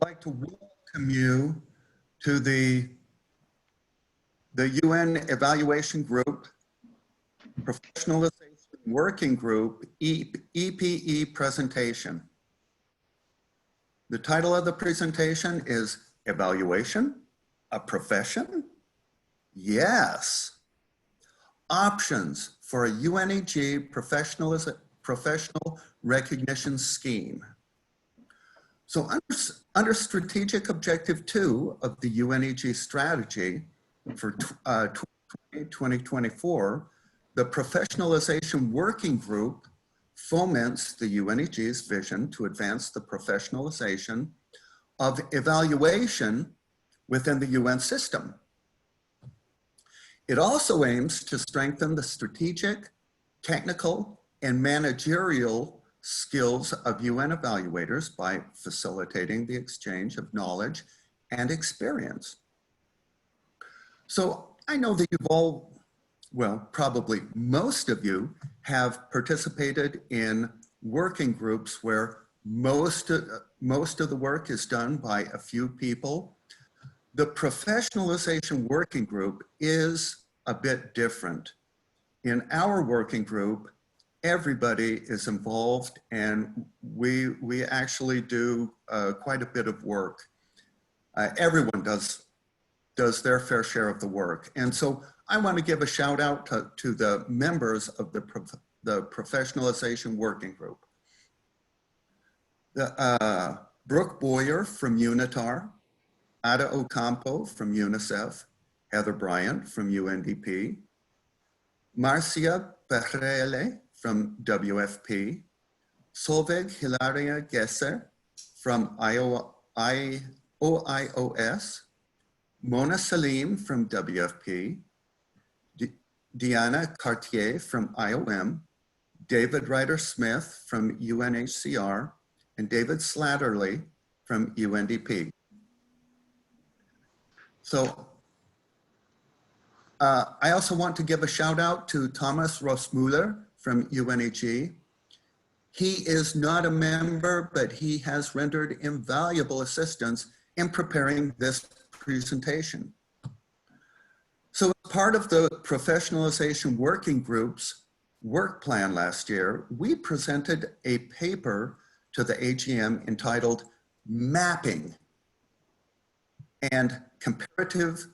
like to welcome you to the UN Evaluation Group, Professionalization Working Group, EPE presentation. The title of the presentation is Evaluation, a Profession? Yes. Options for a UNEG professional recognition scheme. So under strategic objective 2 of the UNEG strategy for 2024, the Professionalization Working Group foments the UNEG's vision to advance the professionalization of evaluation within the UN system. It also aims to strengthen the strategic, technical, and managerial skills of UN evaluators by facilitating the exchange of knowledge and experience. So I know that you've all, well, probably most of you have participated in working groups where most of the work is done by a few people. The Professionalization Working Group is a bit different. In our working group, everybody is involved, and we actually do quite a bit of work. Everyone does their fair share of the work. And so I want to give a shout out to the members of the Professionalization Working Group. Brooke Boyer from UNITAR, Ada Ocampo from UNICEF, Heather Bryant from UNDP, Marcia Perrele from WFP, Solveig Hilaria Gesser from OIOS, Mona Salim from WFP, Diana Cartier from IOM, David Ryder-Smith from UNHCR, and David Slatterly from UNDP. So I also want to give a shout out to Thomas Rossmuller from UNEG. He is not a member, but he has rendered invaluable assistance in preparing this presentation. So as part of the Professionalization Working Group's work plan last year, we presented a paper to the AGM entitled Mapping and Comparative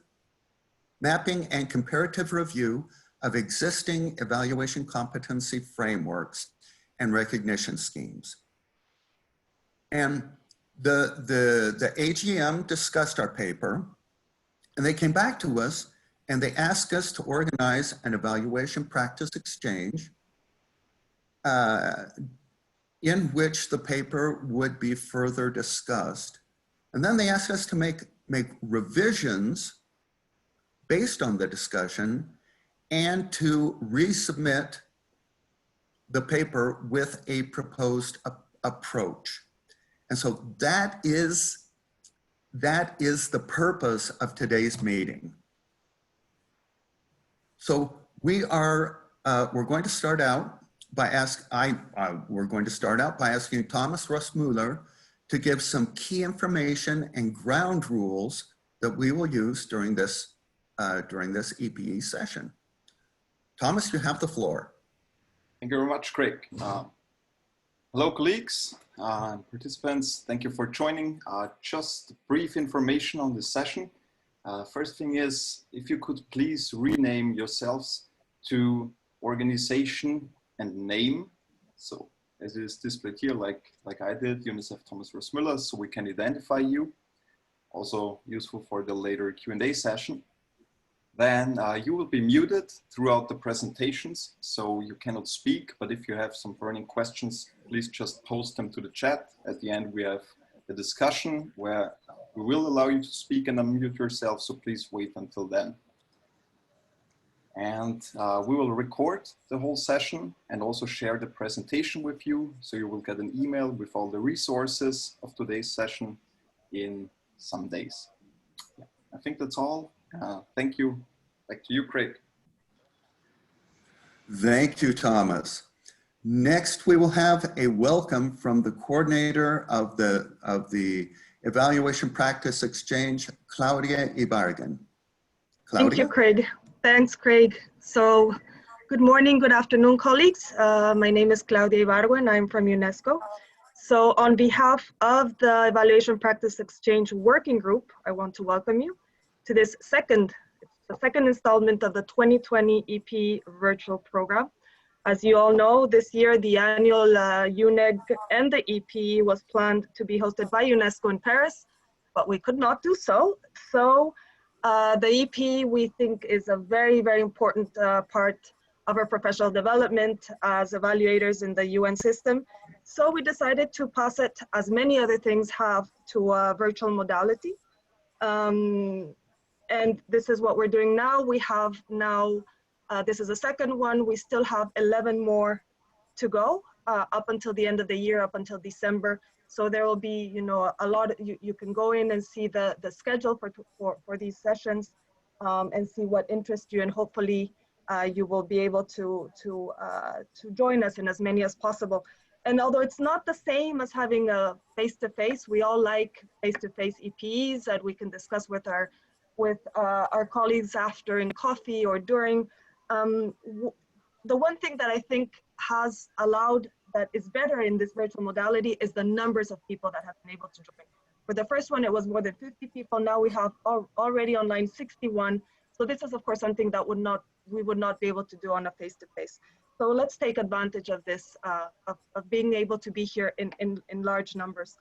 Review of Existing Evaluation Competency Frameworks and Recognition Schemes. And the AGM discussed our paper, and they came back to us and they asked us to organize an evaluation practice exchange in which the paper would be further discussed. And then they asked us to make revisions based on the discussion and to resubmit the paper with a proposed approach. And so that is the purpose of today's meeting. So we're going to start out by asking Thomas Rossmuller to give some key information and ground rules that we will use during this EPE session. Thomas, you have the floor. Thank you very much, Craig. Hello, colleagues and participants. Thank you for joining. Just brief information on this session. First thing is, if you could please rename yourselves to organization and name. So as it is displayed here, like I did, UNICEF Thomas Rossmuller, so we can identify you. Also useful for the later Q&A session. Then you will be muted throughout the presentations, so you cannot speak, but if you have some burning questions, please just post them to the chat. At the end, we have a discussion where we will allow you to speak and unmute yourself, so please wait until then. And we will record the whole session and also share the presentation with you, so you will get an email with all the resources of today's session in some days. Yeah, I think that's all. Thank you. Back to you, Craig. Thank you, Thomas. Next, we will have a welcome from the coordinator of the Evaluation Practice Exchange, Claudia Ibarguen. Thank you, Claudia? Craig. Thanks, Craig. So good morning, good afternoon, colleagues. My name is Claudia Ibarguen. I'm from UNESCO. So on behalf of the Evaluation Practice Exchange Working Group, I want to welcome you to this second installment of the 2020 EPE virtual program. As you all know, this year the annual UNEG and the EPE was planned to be hosted by UNESCO in Paris, but we could not do so. So the EPE, we think, is a very, very important part of our professional development as evaluators in the UN system. So we decided to pass it, as many other things have, to a virtual modality. And this is what we're doing now. We have now, this is the second one. We still have 11 more to go up until the end of the year, up until December. So there will be, you know, a lot. You can go in and see the schedule for these sessions and see what interests you, and hopefully you will be able to join us in as many as possible. And although it's not the same as having a face-to-face, we all like face-to-face EPEs that we can discuss with our colleagues after in coffee or during. The one thing that I think has allowed that is better in this virtual modality is the numbers of people that have been able to join. For the first one, it was more than 50 people. Now we have already online 61. So this is, of course, something that we would not be able to do on a face-to-face. So let's take advantage of this, of being able to be here in large numbers.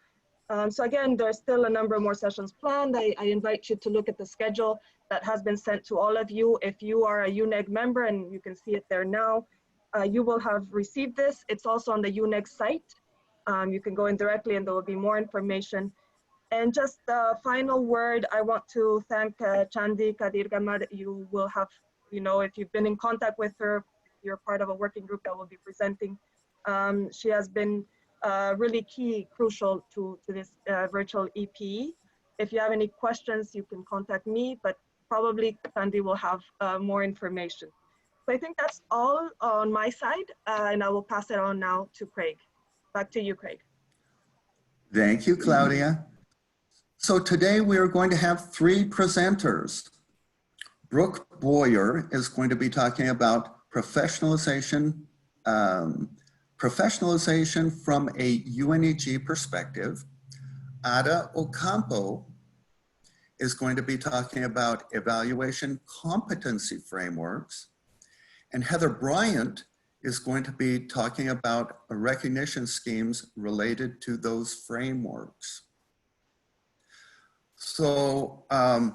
So again, there's still a number more sessions planned. I invite you to look at the schedule that has been sent to all of you. If you are a UNEG member, and you can see it there now, you will have received this. It's also on the UNEG site. You can go in directly and there will be more information. And just the final word, I want to thank Chandi Kadir Gamad. You will have, you know, if you've been in contact with her, you're part of a working group that will be presenting. She has been really crucial to this virtual EPE. If you have any questions, you can contact me, but probably Chandi will have more information. So I think that's all on my side, and I will pass it on now to Craig. Back to you, Craig. Thank you, Claudia. So today we are going to have three presenters. Brooke Boyer is going to be talking about professionalization from a UNEG perspective. Ada Ocampo is going to be talking about evaluation competency frameworks. And Heather Bryant is going to be talking about recognition schemes related to those frameworks. So I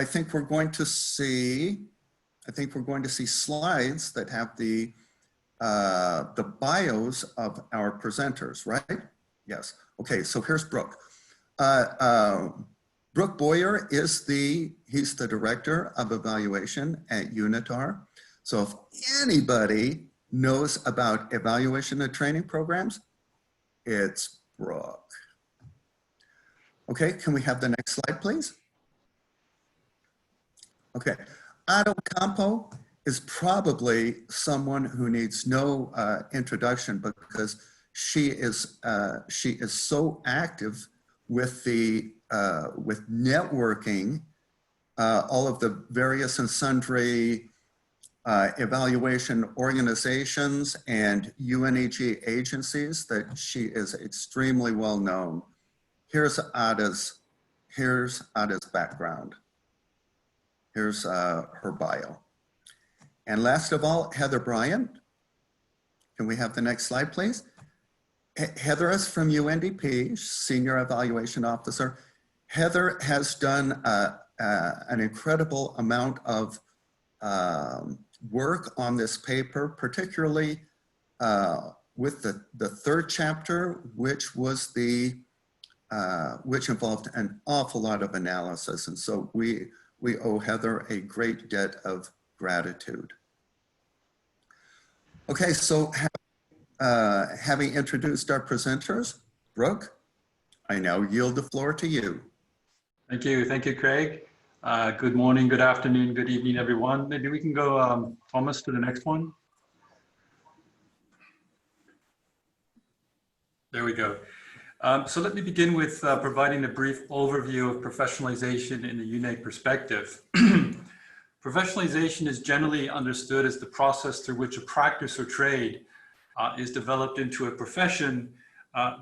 think we're going to see, slides that have the bios of our presenters, right? Yes. Okay, so here's Brooke. Brooke Boyer is he's the director of evaluation at UNITAR. So if anybody knows about evaluation and training programs, it's Brooke. Okay, can we have the next slide, please? Okay, Ada Ocampo is probably someone who needs no introduction because she is so active with with networking all of the various and sundry evaluation organizations and UNEG agencies that she is extremely well known. Here's Ada's background. Here's her bio. And last of all, Heather Bryant. Can we have the next slide, please? Heather is from UNDP, Senior Evaluation Officer. Heather has done an incredible amount of work on this paper, particularly with the third chapter, which was which involved an awful lot of analysis. And so we owe Heather a great debt of gratitude. Okay, so having introduced our presenters, Brooke, I now yield the floor to you. Thank you, Craig. Good morning, good afternoon, good evening, everyone. Maybe we can go, Thomas, to the next one. There we go. So let me begin with providing a brief overview of professionalization in the UNEG perspective. Professionalization is generally understood as the process through which a practice or trade is developed into a profession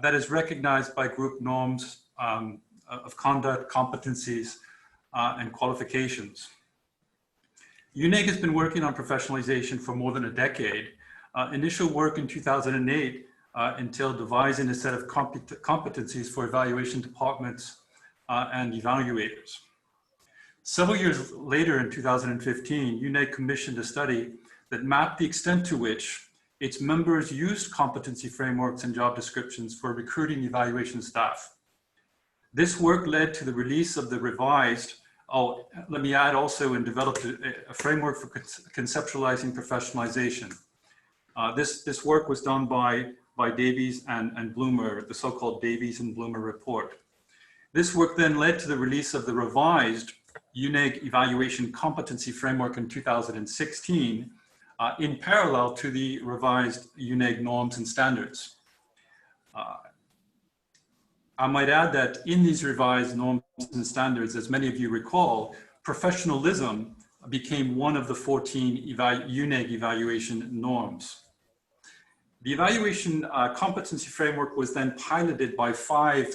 that is recognized by group norms of conduct, competencies, and qualifications. UNEG has been working on professionalization for more than a decade. Initial work in 2008 entailed devising a set of competencies for evaluation departments and evaluators. Several years later, in 2015, UNEG commissioned a study that mapped the extent to which its members used competency frameworks and job descriptions for recruiting evaluation staff. This work led to the release of the revised, let me add also, and developed a framework for conceptualizing professionalization. This work was done by Davies and Bloomer, the so-called Davies and Bloomer report. This work then led to the release of the revised UNEG evaluation competency framework in 2016, in parallel to the revised UNEG norms and standards. I might add that in these revised norms and standards, as many of you recall, professionalism became one of the 14 UNEG evaluation norms. The evaluation competency framework was then piloted by 5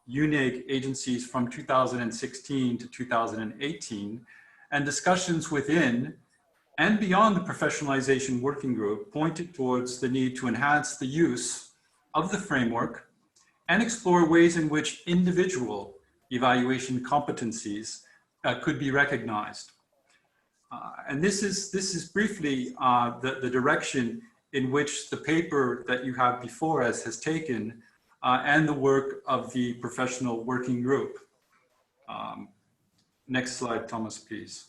UNEG agencies from 2016 to 2018, and discussions within and beyond the professionalization working group pointed towards the need to enhance the use of the framework and explore ways in which individual evaluation competencies could be recognized. And this is briefly the direction in which the paper that you have before us has taken and the work of the professional working group. Next slide, Thomas, please.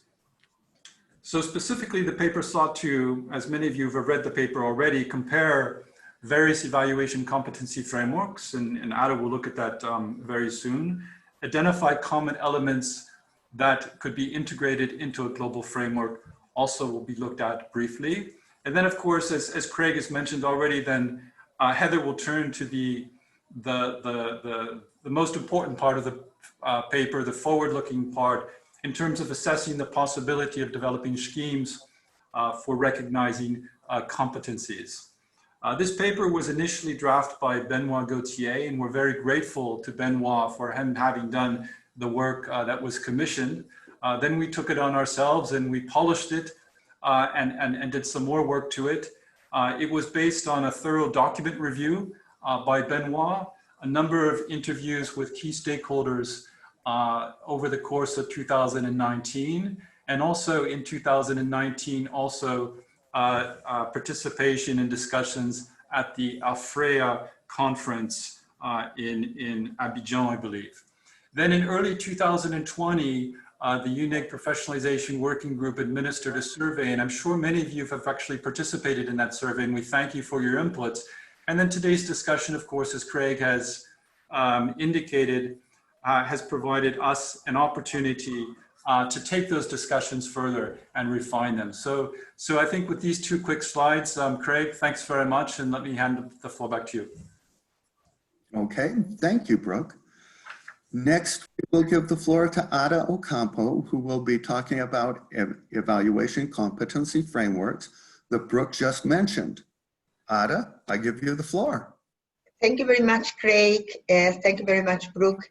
So specifically, the paper sought to, as many of you have read the paper already, compare various evaluation competency frameworks, and Ada will look at that very soon, identify common elements that could be integrated into a global framework, also will be looked at briefly. And then, of course, as Craig has mentioned already, then Heather will turn to the most important part of the paper, the forward-looking part, in terms of assessing the possibility of developing schemes for recognizing competencies. This paper was initially drafted by Benoit Gauthier, and we're very grateful to Benoit for him having done the work that was commissioned. Then we took it on ourselves and we polished it and did some more work to it. It was based on a thorough document review by Benoit, a number of interviews with key stakeholders over the course of 2019, and also in 2019, also participation in discussions at the AFREA conference in Abidjan, I believe. Then in early 2020, the UNEG Professionalization Working Group administered a survey, and I'm sure many of you have actually participated in that survey, and we thank you for your inputs. And then today's discussion, of course, as Craig has indicated, has provided us an opportunity to take those discussions further and refine them. So I think with these 2 quick slides, Craig, thanks very much, and let me hand the floor back to you. Okay, thank you, Brooke. Next, we'll give the floor to Ada Ocampo, who will be talking about evaluation competency frameworks that Brooke just mentioned. Ada, I give you the floor. Thank you very much, Craig. Thank you very much, Brooke.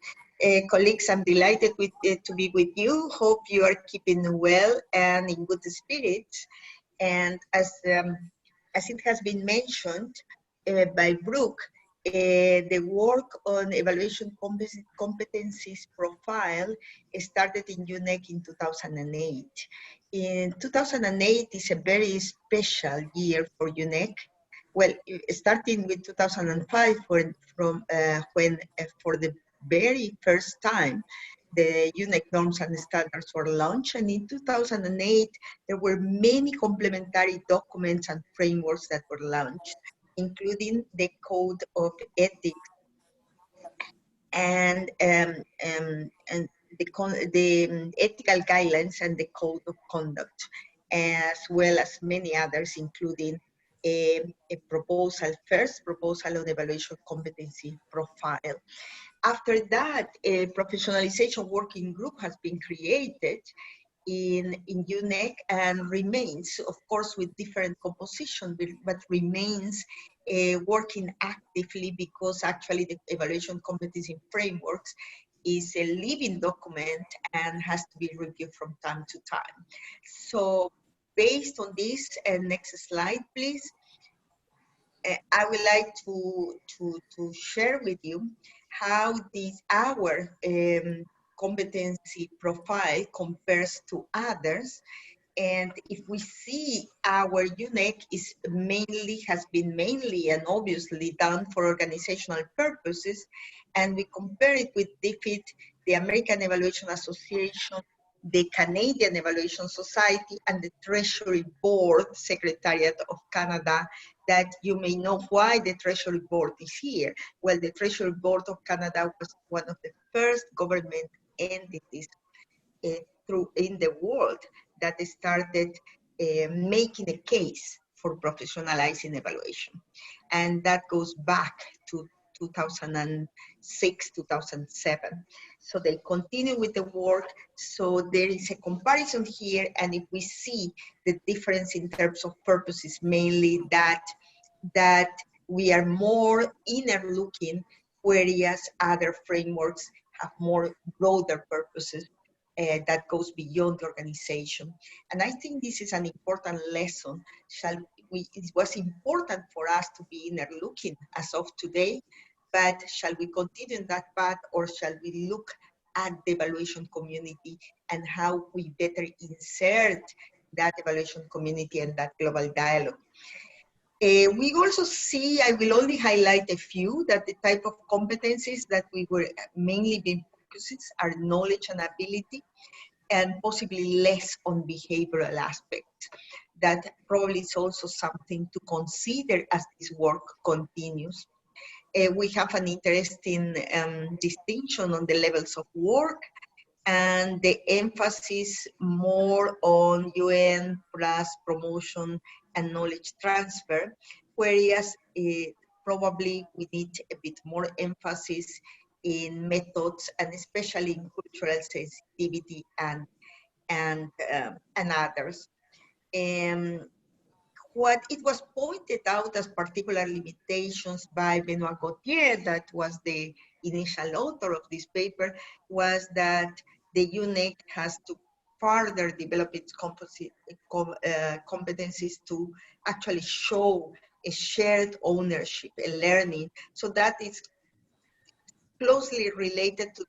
Colleagues, I'm delighted to be with you. Hope you are keeping well and in good spirits. And as it has been mentioned by Brooke, the work on evaluation competencies profile started in UNEG in 2008. In 2008 is a very special year for UNEG. Well, starting with 2005, when for the very first time, the UNEG norms and standards were launched. And in 2008, there were many complementary documents and frameworks that were launched, including the Code of Ethics and the ethical guidelines and the Code of Conduct, as well as many others, including a proposal, first proposal on evaluation competency profile. After that, a professionalization working group has been created in UNEG and remains, of course, with different composition, but remains working actively because actually the evaluation competency frameworks is a living document and has to be reviewed from time to time. So based on this, next slide, please. I would like to share with you how our competency profile compares to others. And if we see our UNEG has been mainly and obviously done for organizational purposes, and we compare it with DFID, the American Evaluation Association, the Canadian Evaluation Society, and the Treasury Board Secretariat of Canada, that you may know why the Treasury Board is here. Well, the Treasury Board of Canada was one of the first government entities in the world that started making a case for professionalizing evaluation. And that goes back to 2006, 2007. So they continue with the work. So there is a comparison here. And if we see the difference in terms of purposes, mainly that we are more inner looking, whereas other frameworks have more broader purposes that goes beyond the organization. And I think this is an important lesson. It was important for us to be inner looking as of today, but shall we continue in that path, or shall we look at the evaluation community and how we better insert that evaluation community and that global dialogue? We also see, I will only highlight a few, that the type of competencies that we were mainly being focused are knowledge and ability, and possibly less on behavioral aspects. That probably is also something to consider as this work continues. We have an interesting distinction on the levels of work, and the emphasis more on UN plus promotion and knowledge transfer, whereas probably we need a bit more emphasis in methods, and especially in cultural sensitivity and others. What it was pointed out as particular limitations by Benoit Gauthier, that was the initial author of this paper, was that the UNEG has to further develop its competencies to actually show a shared ownership, a learning. So that is closely related to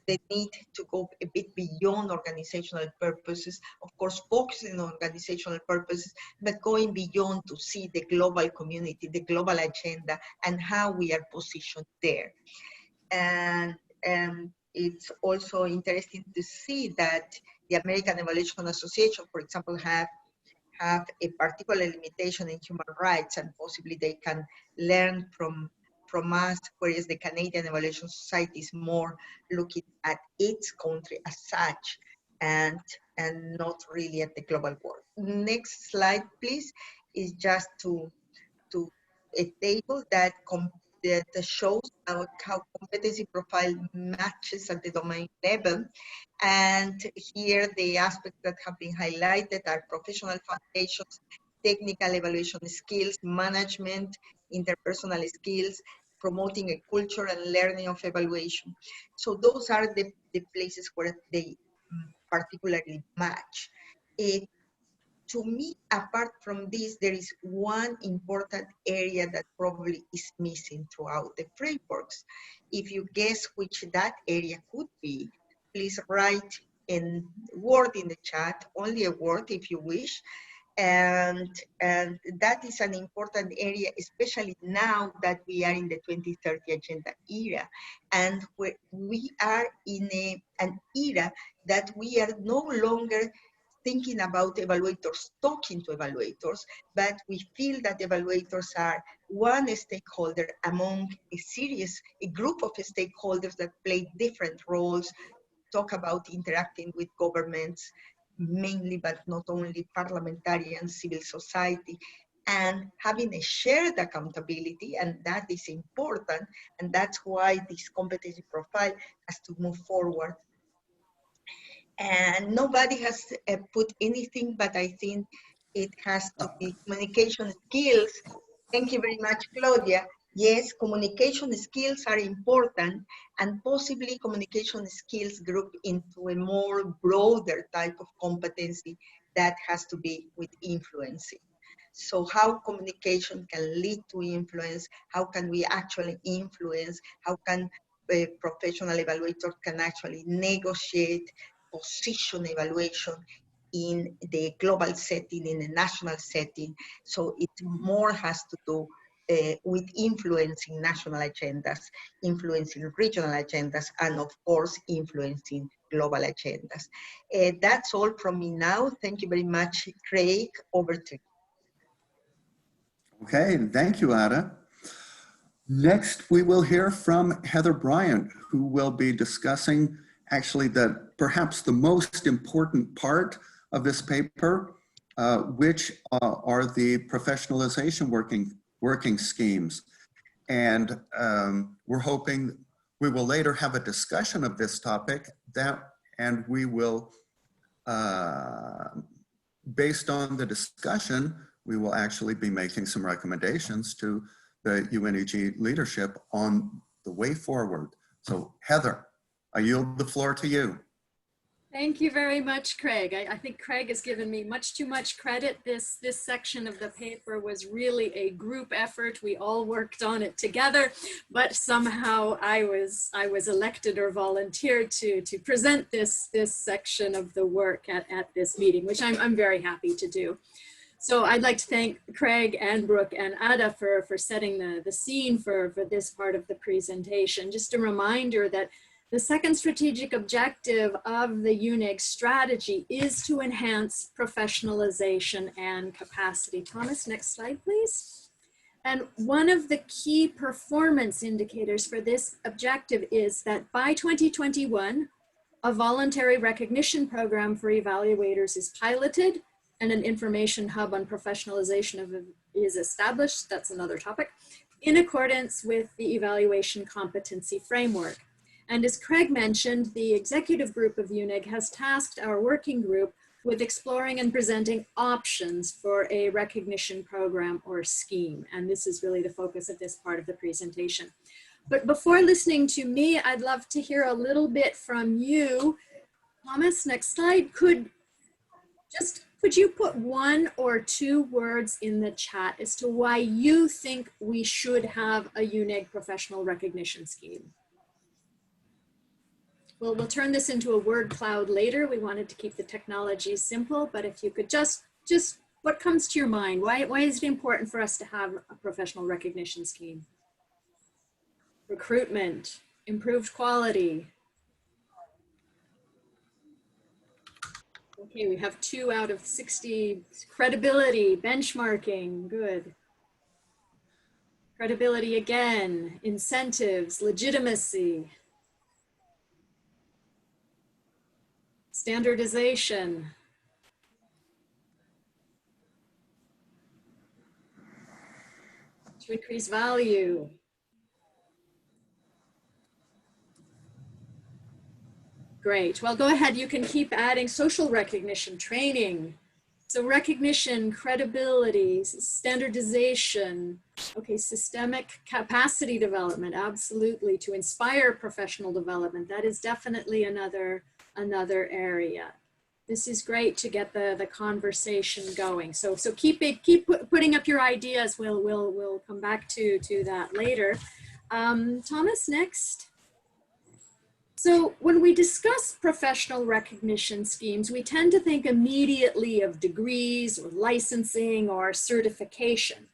the need to go a bit beyond organizational purposes, of course, focusing on organizational purposes, but going beyond to see the global community, the global agenda, and how we are positioned there. And it's also interesting to see that the American Evaluation Association, for example, have a particular limitation in human rights, and possibly they can learn from us, whereas the Canadian Evaluation Society is more looking at its country as such, and not really at the global world. Next slide, please, is just to a table that shows how competency profile matches at the domain level. And here the aspects that have been highlighted are professional foundations, technical evaluation skills, management, interpersonal skills, promoting a culture and learning of evaluation. So those are the places where they particularly match. To me, apart from this, there is one important area that probably is missing throughout the frameworks. If you guess which that area could be, please write a word in the chat, only a word if you wish. And that is an important area, especially now that we are in the 2030 Agenda era, and we are in an era that we are no longer thinking about evaluators talking to evaluators, but we feel that evaluators are one stakeholder among a group of stakeholders that play different roles, talk about interacting with governments, mainly, but not only, parliamentarians, civil society, and having a shared accountability, and that is important, and that's why this competency profile has to move forward. And nobody has put anything, but I think it has to be communication skills. Thank you very much, Claudia. Yes, communication skills are important, and possibly communication skills group into a more broader type of competency that has to be with influencing. So how communication can lead to influence, how can we actually influence, how can a professional evaluator can actually negotiate position evaluation in the global setting, in the national setting. So it more has to do with influencing national agendas, influencing regional agendas, and of course, influencing global agendas. That's all from me now. Thank you very much, Craig. Over to you. Okay, thank you, Ada. Next, we will hear from Heather Bryant, who will be discussing actually perhaps the most important part of this paper, which are the professionalization working schemes. And we're hoping we will later have a discussion of this topic and we will, based on the discussion, we will actually be making some recommendations to the UNEG leadership on the way forward. So Heather, I yield the floor to you. Thank you very much, Craig. I think Craig has given me much too much credit. This section of the paper was really a group effort. We all worked on it together, but somehow I was elected or volunteered to present this section of the work at this meeting, which I'm very happy to do. So I'd like to thank Craig and Brooke and Ada for setting the scene for this part of the presentation. Just a reminder that the second strategic objective of the UNEG strategy is to enhance professionalization and capacity. Thomas, next slide, please. And one of the key performance indicators for this objective is that by 2021, a voluntary recognition program for evaluators is piloted and an information hub on professionalization is established. That's another topic, in accordance with the evaluation competency framework. And as Craig mentioned, the executive group of UNEG has tasked our working group with exploring and presenting options for a recognition program or scheme. And this is really the focus of this part of the presentation. But before listening to me, I'd love to hear a little bit from you. Thomas, next slide. Could you put one or two words in the chat as to why you think we should have a UNEG professional recognition scheme? We'll turn this into a word cloud later. We wanted to keep the technology simple, but if you could just what comes to your mind? Why is it important for us to have a professional recognition scheme? Recruitment, improved quality. Okay, we have 2 out of 60. Credibility, benchmarking, good. Credibility again, incentives, legitimacy. Standardization. To increase value. Great. Well, go ahead. You can keep adding social recognition, training. So recognition, credibility, standardization. Okay, systemic capacity development, absolutely. To inspire professional development, that is definitely another area. This is great to get the conversation going. So keep putting up your ideas. We'll come back to that later. Thomas, next. So when we discuss professional recognition schemes, we tend to think immediately of degrees or licensing or certification.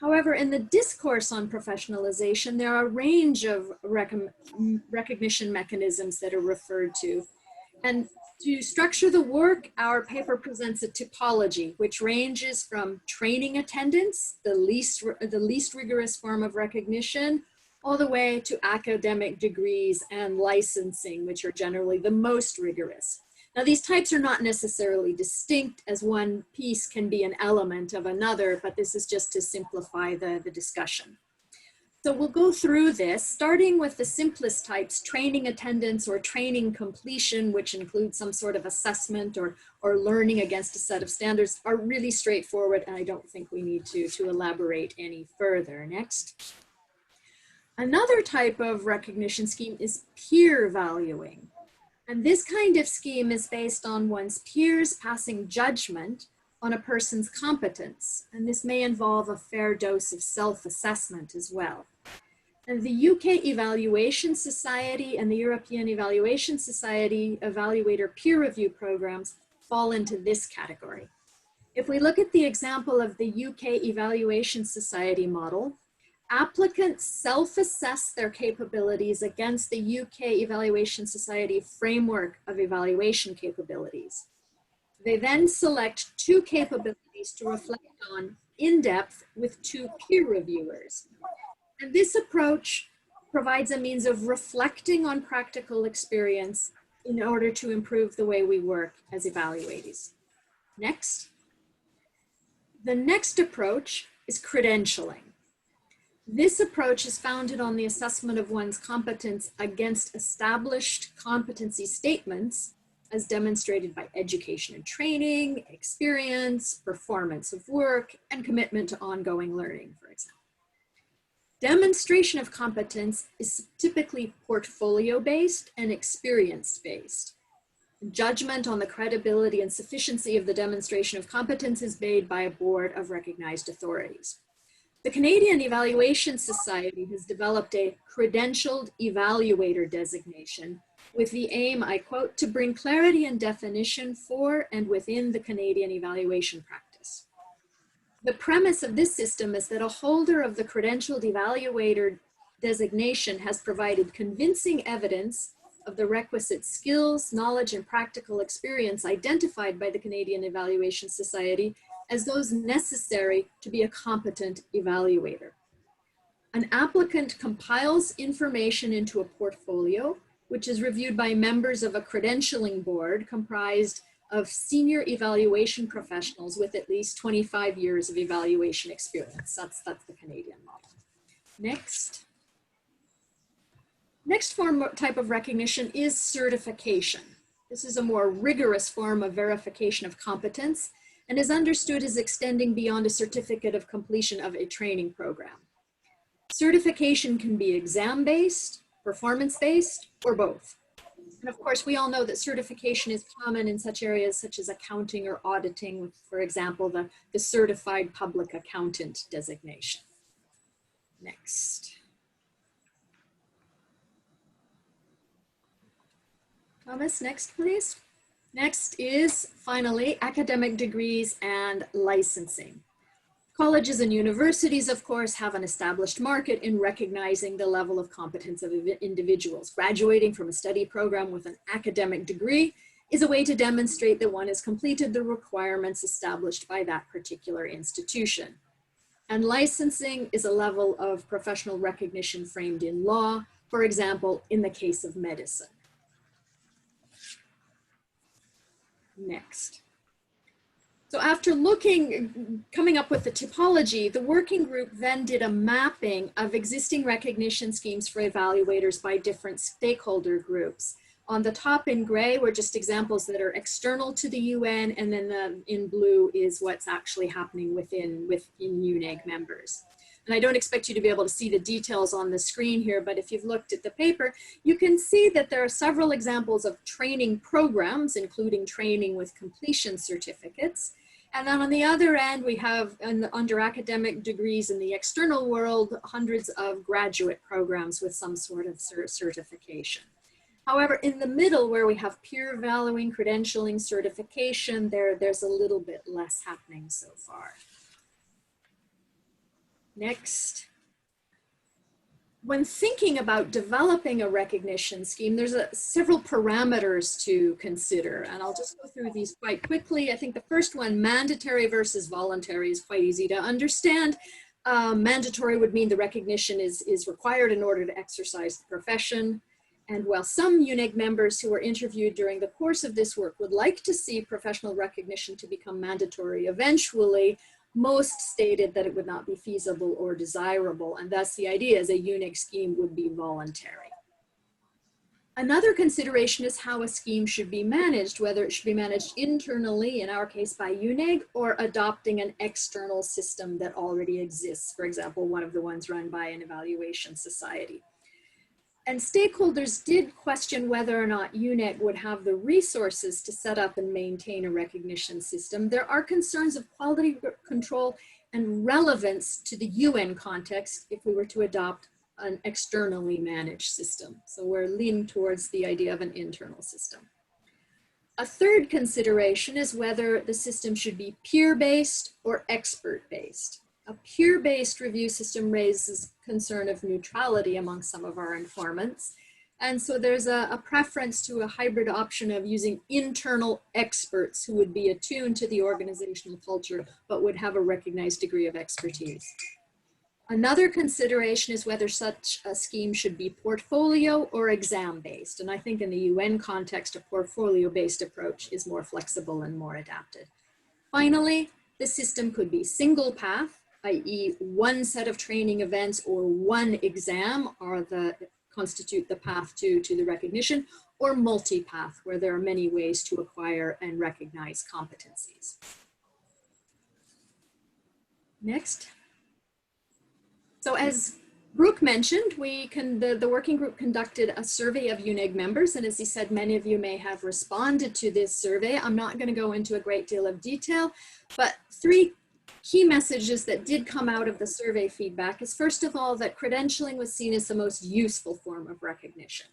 However, in the discourse on professionalization, there are a range of recognition mechanisms that are referred to. And to structure the work, our paper presents a typology, which ranges from training attendance, the least rigorous form of recognition, all the way to academic degrees and licensing, which are generally the most rigorous. Now, these types are not necessarily distinct, as one piece can be an element of another, but this is just to simplify the discussion. So we'll go through this, starting with the simplest types: training attendance or training completion, which includes some sort of assessment or learning against a set of standards, are really straightforward, and I don't think we need to elaborate any further. Next. Another type of recognition scheme is peer valuing. And this kind of scheme is based on one's peers passing judgment on a person's competence. And this may involve a fair dose of self-assessment as well. And the UK Evaluation Society and the European Evaluation Society evaluator peer review programs fall into this category. If we look at the example of the UK Evaluation Society model, applicants self-assess their capabilities against the UK Evaluation Society framework of evaluation capabilities. They then select 2 capabilities to reflect on in depth with 2 peer reviewers. And this approach provides a means of reflecting on practical experience in order to improve the way we work as evaluators. Next. The next approach is credentialing. This approach is founded on the assessment of one's competence against established competency statements as demonstrated by education and training, experience, performance of work, and commitment to ongoing learning, for example. Demonstration of competence is typically portfolio-based and experience-based. Judgment on the credibility and sufficiency of the demonstration of competence is made by a board of recognized authorities. The Canadian Evaluation Society has developed a credentialed evaluator designation with the aim, I quote, to bring clarity and definition for and within the Canadian evaluation practice. The premise of this system is that a holder of the credentialed evaluator designation has provided convincing evidence of the requisite skills, knowledge, and practical experience identified by the Canadian Evaluation Society as those necessary to be a competent evaluator. An applicant compiles information into a portfolio, which is reviewed by members of a credentialing board comprised of senior evaluation professionals with at least 25 years of evaluation experience. That's the Canadian model. Next. Next type of recognition is certification. This is a more rigorous form of verification of competence and is understood as extending beyond a certificate of completion of a training program. Certification can be exam-based, performance-based, or both. And of course, we all know that certification is common in such areas such as accounting or auditing, with, for example, the Certified Public Accountant designation. Next. Thomas, next, please. Next is, finally, academic degrees and licensing. Colleges and universities, of course, have an established market in recognizing the level of competence of individuals. Graduating from a study program with an academic degree is a way to demonstrate that one has completed the requirements established by that particular institution. And licensing is a level of professional recognition framed in law, for example, in the case of medicine. Next. So after coming up with the typology, the working group then did a mapping of existing recognition schemes for evaluators by different stakeholder groups. On the top in gray were just examples that are external to the UN, and then in blue is what's actually happening within UNEG members. And I don't expect you to be able to see the details on the screen here, but if you've looked at the paper, you can see that there are several examples of training programs, including training with completion certificates. And then on the other end, we have under academic degrees in the external world, hundreds of graduate programs with some sort of certification. However, in the middle where we have peer valuing, credentialing, certification, there's a little bit less happening so far. Next. When thinking about developing a recognition scheme, there's several parameters to consider, and I'll just go through these quite quickly. I think the first one, mandatory versus voluntary, is quite easy to understand. Mandatory would mean the recognition is required in order to exercise the profession, And while some UNEG members who were interviewed during the course of this work would like to see professional recognition to become mandatory eventually, most stated that it would not be feasible or desirable, and thus the idea is a UNEG scheme would be voluntary. Another consideration is how a scheme should be managed, whether it should be managed internally, in our case by UNEG, or adopting an external system that already exists, for example, one of the ones run by an evaluation society. And stakeholders did question whether or not UNEG would have the resources to set up and maintain a recognition system. There are concerns of quality control and relevance to the UN context if we were to adopt an externally managed system. So we're leaning towards the idea of an internal system. A third consideration is whether the system should be peer-based or expert-based. A peer-based review system raises concern of neutrality among some of our informants. And so there's a preference to a hybrid option of using internal experts who would be attuned to the organizational culture, but would have a recognized degree of expertise. Another consideration is whether such a scheme should be portfolio or exam-based. And I think in the UN context, a portfolio-based approach is more flexible and more adapted. Finally, the system could be single path, i.e. one set of training events or one exam constitute the path to the recognition, or multi-path, where there are many ways to acquire and recognize competencies. Next. So as Brooke mentioned, the working group conducted a survey of UNEG members, and as he said, many of you may have responded to this survey. I'm not going to go into a great deal of detail, but three key messages that did come out of the survey feedback is, first of all, that credentialing was seen as the most useful form of recognition.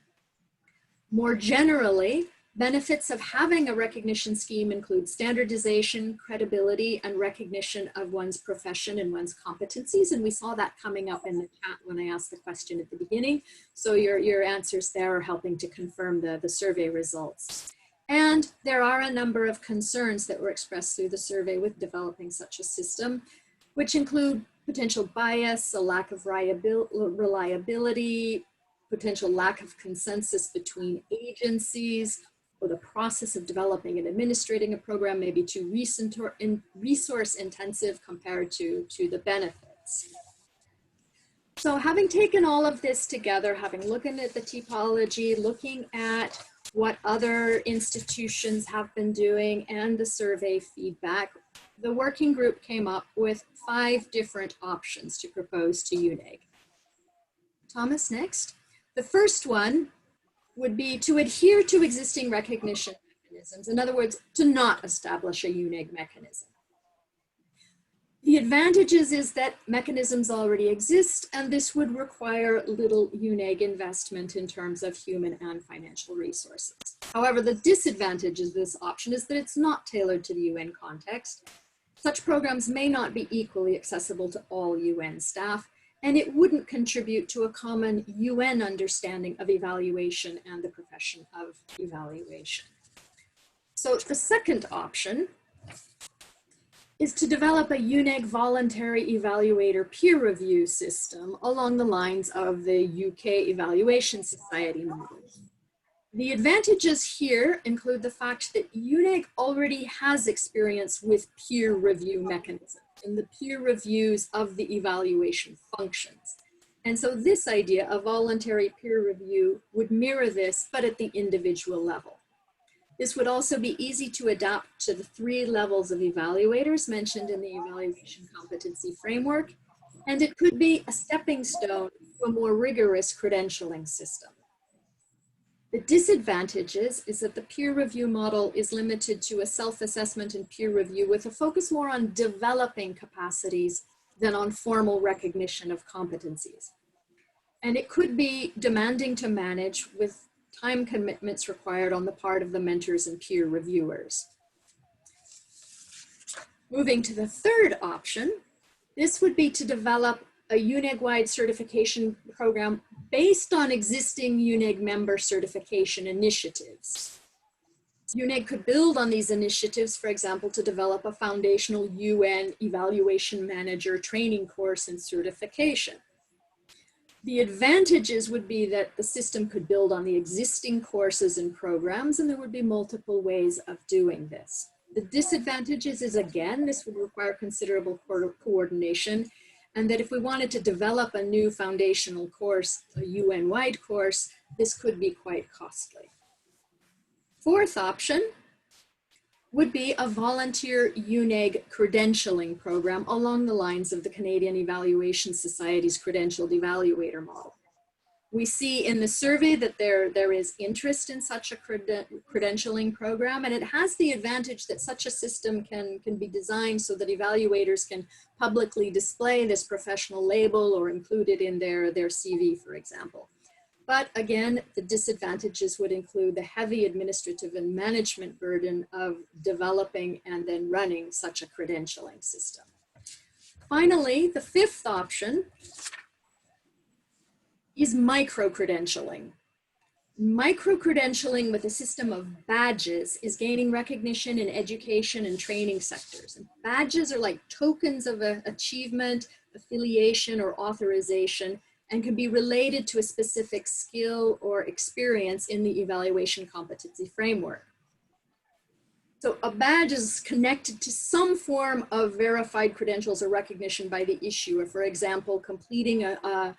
More generally, benefits of having a recognition scheme include standardization, credibility, and recognition of one's profession and one's competencies. And we saw that coming up in the chat when I asked the question at the beginning. So your answers there are helping to confirm the survey results. And there are a number of concerns that were expressed through the survey with developing such a system, which include potential bias, a lack of reliability, potential lack of consensus between agencies, or the process of developing and administrating a program may be too resource intensive compared to the benefits. So having taken all of this together, having looked at the typology, looking at what other institutions have been doing and the survey feedback, the working group came up with 5 different options to propose to UNEG. Thomas, next. The first one would be to adhere to existing recognition mechanisms. In other words, to not establish a UNEG mechanism. The advantages is that mechanisms already exist, and this would require little UNEG investment in terms of human and financial resources. However, the disadvantage of this option is that it's not tailored to the UN context. Such programs may not be equally accessible to all UN staff, and it wouldn't contribute to a common UN understanding of evaluation and the profession of evaluation. So the second option is to develop a UNEG voluntary evaluator peer review system along the lines of the UK Evaluation Society model. The advantages here include the fact that UNEG already has experience with peer review mechanisms in the peer reviews of the evaluation functions. And so this idea of voluntary peer review would mirror this, but at the individual level. This would also be easy to adapt to the 3 levels of evaluators mentioned in the evaluation competency framework, and it could be a stepping stone to a more rigorous credentialing system. The disadvantages is that the peer review model is limited to a self-assessment and peer review with a focus more on developing capacities than on formal recognition of competencies. And it could be demanding to manage with time commitments required on the part of the mentors and peer reviewers. Moving to the third option, this would be to develop a UNEG-wide certification program based on existing UNEG member certification initiatives. UNEG could build on these initiatives, for example, to develop a foundational UN evaluation manager training course and certification. The advantages would be that the system could build on the existing courses and programs, and there would be multiple ways of doing this. The disadvantages is, again, this would require considerable coordination, and that if we wanted to develop a new foundational course, a UN-wide course, this could be quite costly. Fourth option would be a volunteer UNEG credentialing program along the lines of the Canadian Evaluation Society's credentialed evaluator model. We see in the survey that there is interest in such a credentialing program, and it has the advantage that such a system can be designed so that evaluators can publicly display this professional label or include it in their CV, for example. But again, the disadvantages would include the heavy administrative and management burden of developing and then running such a credentialing system. Finally, the fifth option is micro-credentialing. Micro-credentialing with a system of badges is gaining recognition in education and training sectors. And badges are like tokens of achievement, affiliation, or authorization, and can be related to a specific skill or experience in the evaluation competency framework. So a badge is connected to some form of verified credentials or recognition by the issuer, for example, completing a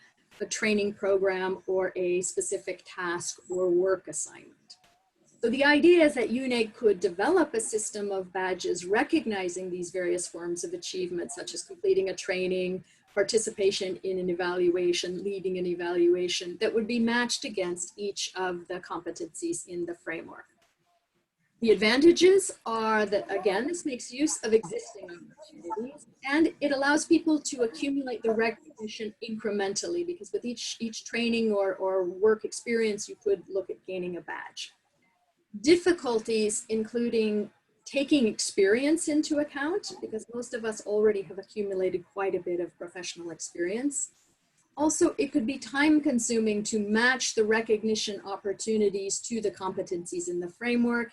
training program or a specific task or work assignment. So the idea is that UNEG could develop a system of badges recognizing these various forms of achievement, such as completing a training, participation in an evaluation, leading an evaluation, that would be matched against each of the competencies in the framework. The advantages are that, again, this makes use of existing opportunities, and it allows people to accumulate the recognition incrementally, because with each training or work experience, you could look at gaining a badge. Difficulties including taking experience into account, because most of us already have accumulated quite a bit of professional experience. Also, it could be time consuming to match the recognition opportunities to the competencies in the framework,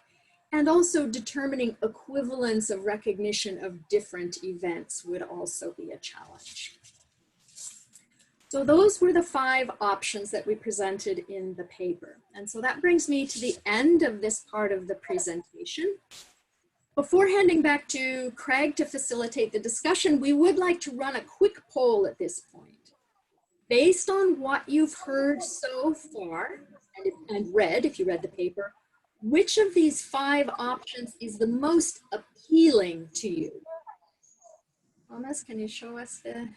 and also determining equivalence of recognition of different events would also be a challenge. So those were the 5 options that we presented in the paper. And so that brings me to the end of this part of the presentation. Before handing back to Craig to facilitate the discussion, we would like to run a quick poll at this point. Based on what you've heard so far and read, if you read the paper, which of these 5 options is the most appealing to you? Thomas, can you show us the...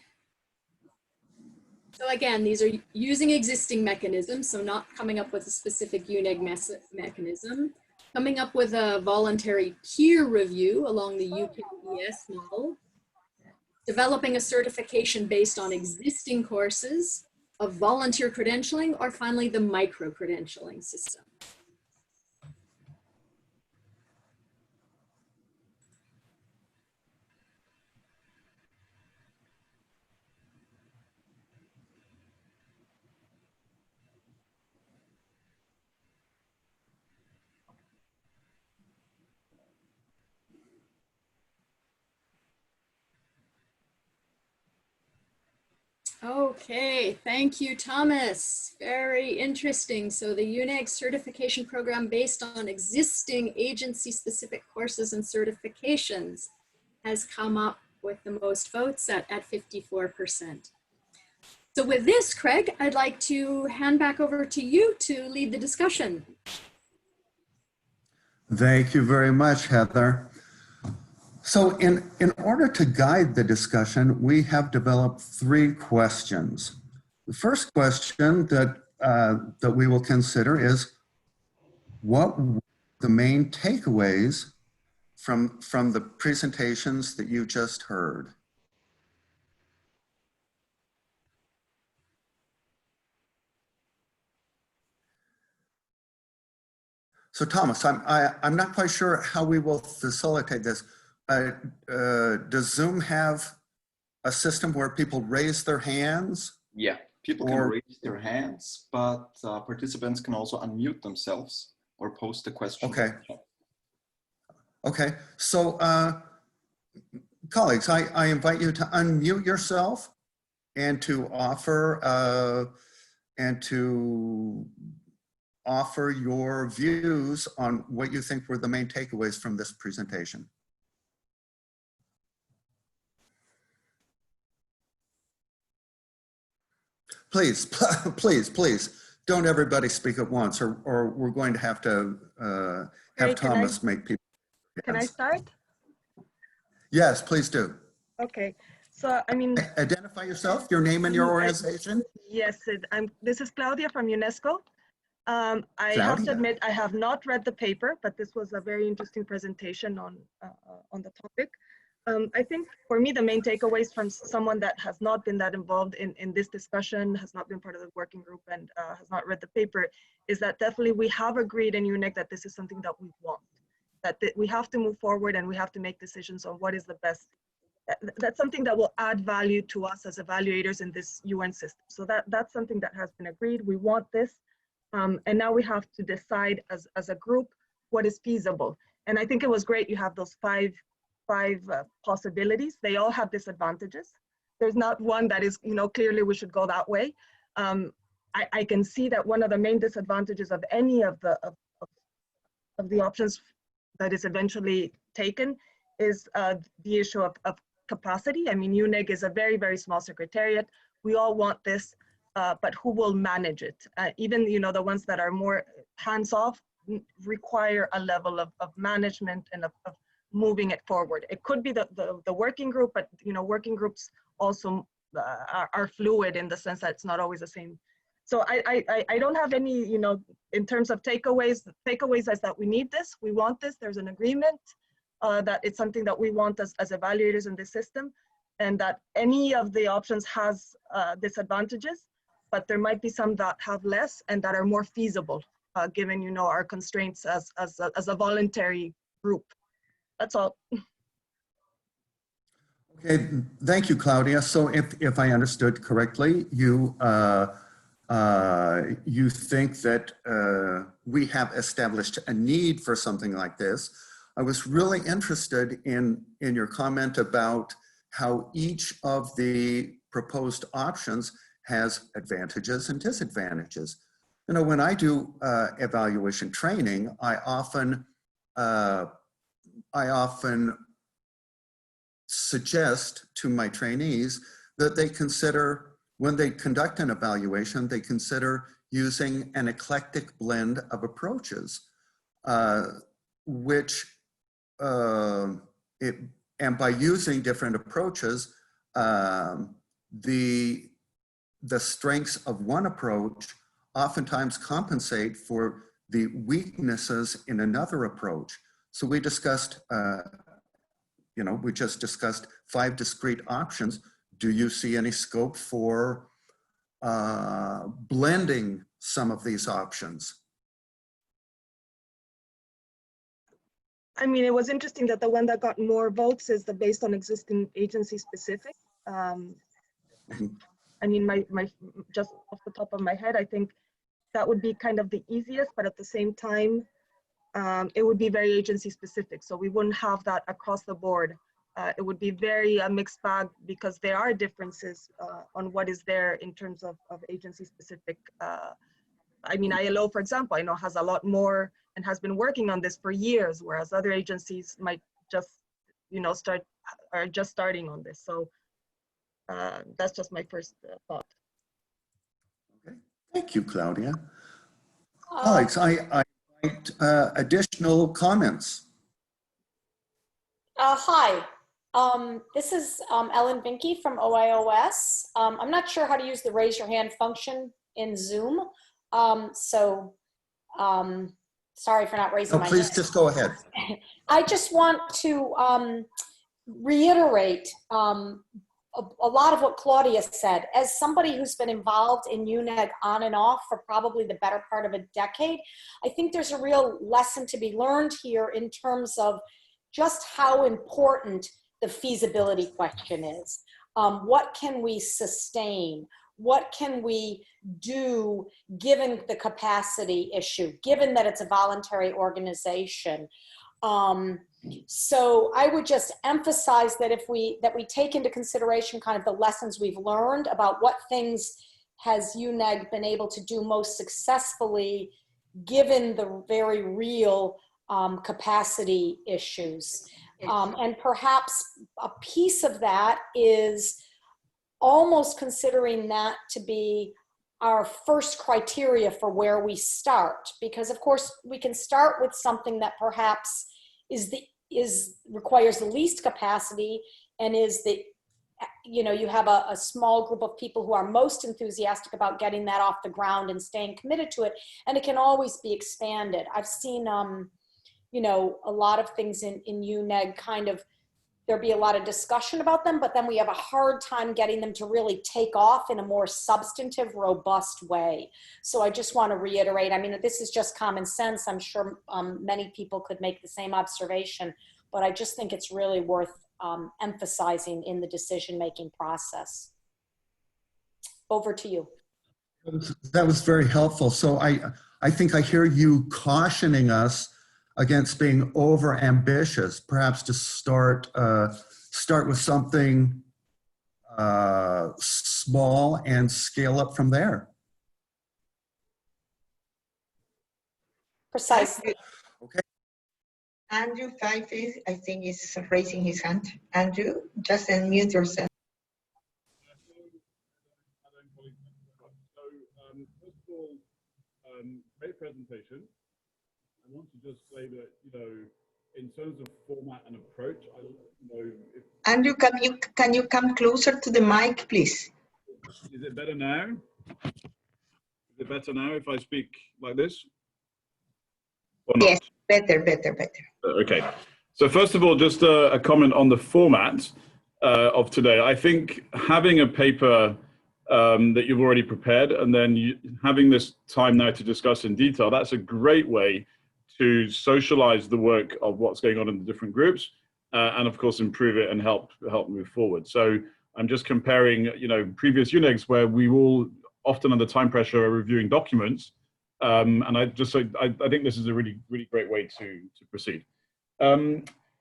So again, these are using existing mechanisms, so not coming up with a specific UNEG mechanism, coming up with a voluntary peer review along the UKES model, developing a certification based on existing courses, of volunteer credentialing, or finally the micro-credentialing system. Okay, thank you, Thomas. Very interesting. So the UNEG certification program based on existing agency-specific courses and certifications has come up with the most votes at 54%. So with this, Craig, I'd like to hand back over to you to lead the discussion. Thank you very much, Heather. So in order to guide the discussion, we have developed 3 questions. The first question that we will consider is, what were the main takeaways from the presentations that you just heard? So Thomas, I'm not quite sure how we will facilitate this. Does Zoom have a system where people raise their hands? Yeah, people can raise their hands, but participants can also unmute themselves or post a question. Okay. Okay, so colleagues, I invite you to unmute yourself and to offer and to offer your views on what you think were the main takeaways from this presentation. Please, please, don't everybody speak at once, or we're going to have Hey, Thomas make people. Can I start? Yes, please do. Okay. So, I mean, Identify yourself, your name and your organization. yes, this is Claudia from UNESCO. I have to Claudia. admit, I have not read the paper, but this was a very interesting presentation on the topic. I think for me, the main takeaways from someone that has not been that involved in this discussion, has not been part of the working group, and has not read the paper, is that definitely we have agreed in UNEG that this is something that we want, that we have to move forward and we have to make decisions on what is the best. That's something that will add value to us as evaluators in this UN system. So that's something that has been agreed. We want this. And now we have to decide as a group what is feasible. And I think it was great you have those five possibilities. They all have disadvantages. There's not one that is, clearly we should go that way. I can see that one of the main disadvantages of any of the options that is eventually taken is the issue of capacity. I mean, UNEG is a very, very small secretariat. We all want this, but who will manage it? Even, the ones that are more hands-off require a level of management and of moving it forward. It could be the working group, but, working groups also are fluid in the sense that it's not always the same. So I don't have any, in terms of takeaways is that we need this, we want this, there's an agreement that it's something that we want as evaluators in this system, and that any of the options has disadvantages, but there might be some that have less and that are more feasible, given, our constraints as a voluntary group. That's all. Okay, thank you, Claudia. So if I understood correctly, you think that we have established a need for something like this. I was really interested in your comment about how each of the proposed options has advantages and disadvantages. When I do evaluation training, I often suggest to my trainees that they consider, when they conduct an evaluation, they consider using an eclectic blend of approaches, and by using different approaches, the strengths of one approach oftentimes compensate for the weaknesses in another approach. So we discussed, we just discussed 5 discrete options. Do you see any scope for blending some of these options? I mean, it was interesting that the one that got more votes is the based on existing agency specific. I mean, my just off the top of my head, I think that would be kind of the easiest, but at the same time, it would be very agency specific. So we wouldn't have that across the board. It would be very a mixed bag because there are differences on what is there in terms of agency specific. I mean, ILO, for example, I know has a lot more and has been working on this for years, whereas other agencies might just, are just starting on this. So that's just my first thought. Okay, thank you, Claudia. Alex, I invite additional comments. Hi, this is Ellen Vinke from OIOS. I'm not sure how to use the raise your hand function in Zoom. Sorry for not raising my hand. Please just go ahead. I just want to reiterate a lot of what Claudia said. As somebody who's been involved in UNEG on and off for probably the better part of a decade, I think there's a real lesson to be learned here in terms of just how important the feasibility question is. What can we sustain? What can we do given the capacity issue, given that it's a voluntary organization? So I would just emphasize that that we take into consideration kind of the lessons we've learned about what things has UNEG been able to do most successfully given the very real capacity issues? And perhaps a piece of that is almost considering that to be our first criteria for where we start, because of course we can start with something that perhaps requires the least capacity and is the, you know, you have a small group of people who are most enthusiastic about getting that off the ground and staying committed to it, and it can always be expanded. I've seen you know, a lot of things in UNEG kind of, there'll be a lot of discussion about them, but then we have a hard time getting them to really take off in a more substantive, robust way. So I just want to reiterate, I mean, this is just common sense. I'm sure many people could make the same observation, but I just think it's really worth emphasizing in the decision-making process. Over to you. That was very helpful. So I think I hear you cautioning us against being over ambitious, perhaps to start with something small and scale up from there. Precisely. Okay. Andrew Fife, I think, is raising his hand. Andrew, just unmute yourself. First of all, great presentation. I want to just say that, you know, in terms of format and approach, Andrew, can you come closer to the mic, please? Is it better now? Is it better now if I speak like this? Or not? Yes, better. Okay. So first of all, just a comment on the format of today. I think having a paper that you've already prepared and then having this time now to discuss in detail, that's a great way to socialize the work of what's going on in the different groups and of course improve it and help move forward. So I'm just comparing, you know, previous UNEGs where we all often under time pressure are reviewing documents, and I think this is a really great way to proceed.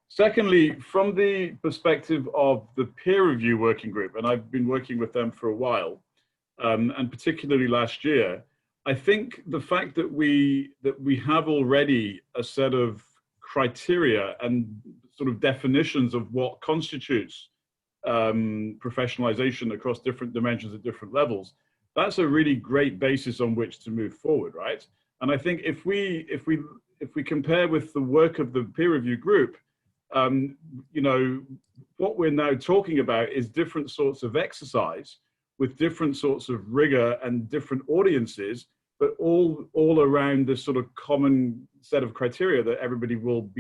Secondly, from the perspective of the peer review working group, and I've been working with them for a while, and particularly last year, I think the fact that we have already a set of criteria and sort of definitions of what constitutes professionalization across different dimensions at different levels, that's a really great basis on which to move forward, right? And I think if we compare with the work of the peer review group, you know, what we're now talking about is different sorts of exercise with different sorts of rigor and different audiences, but all around this sort of common set of criteria that everybody will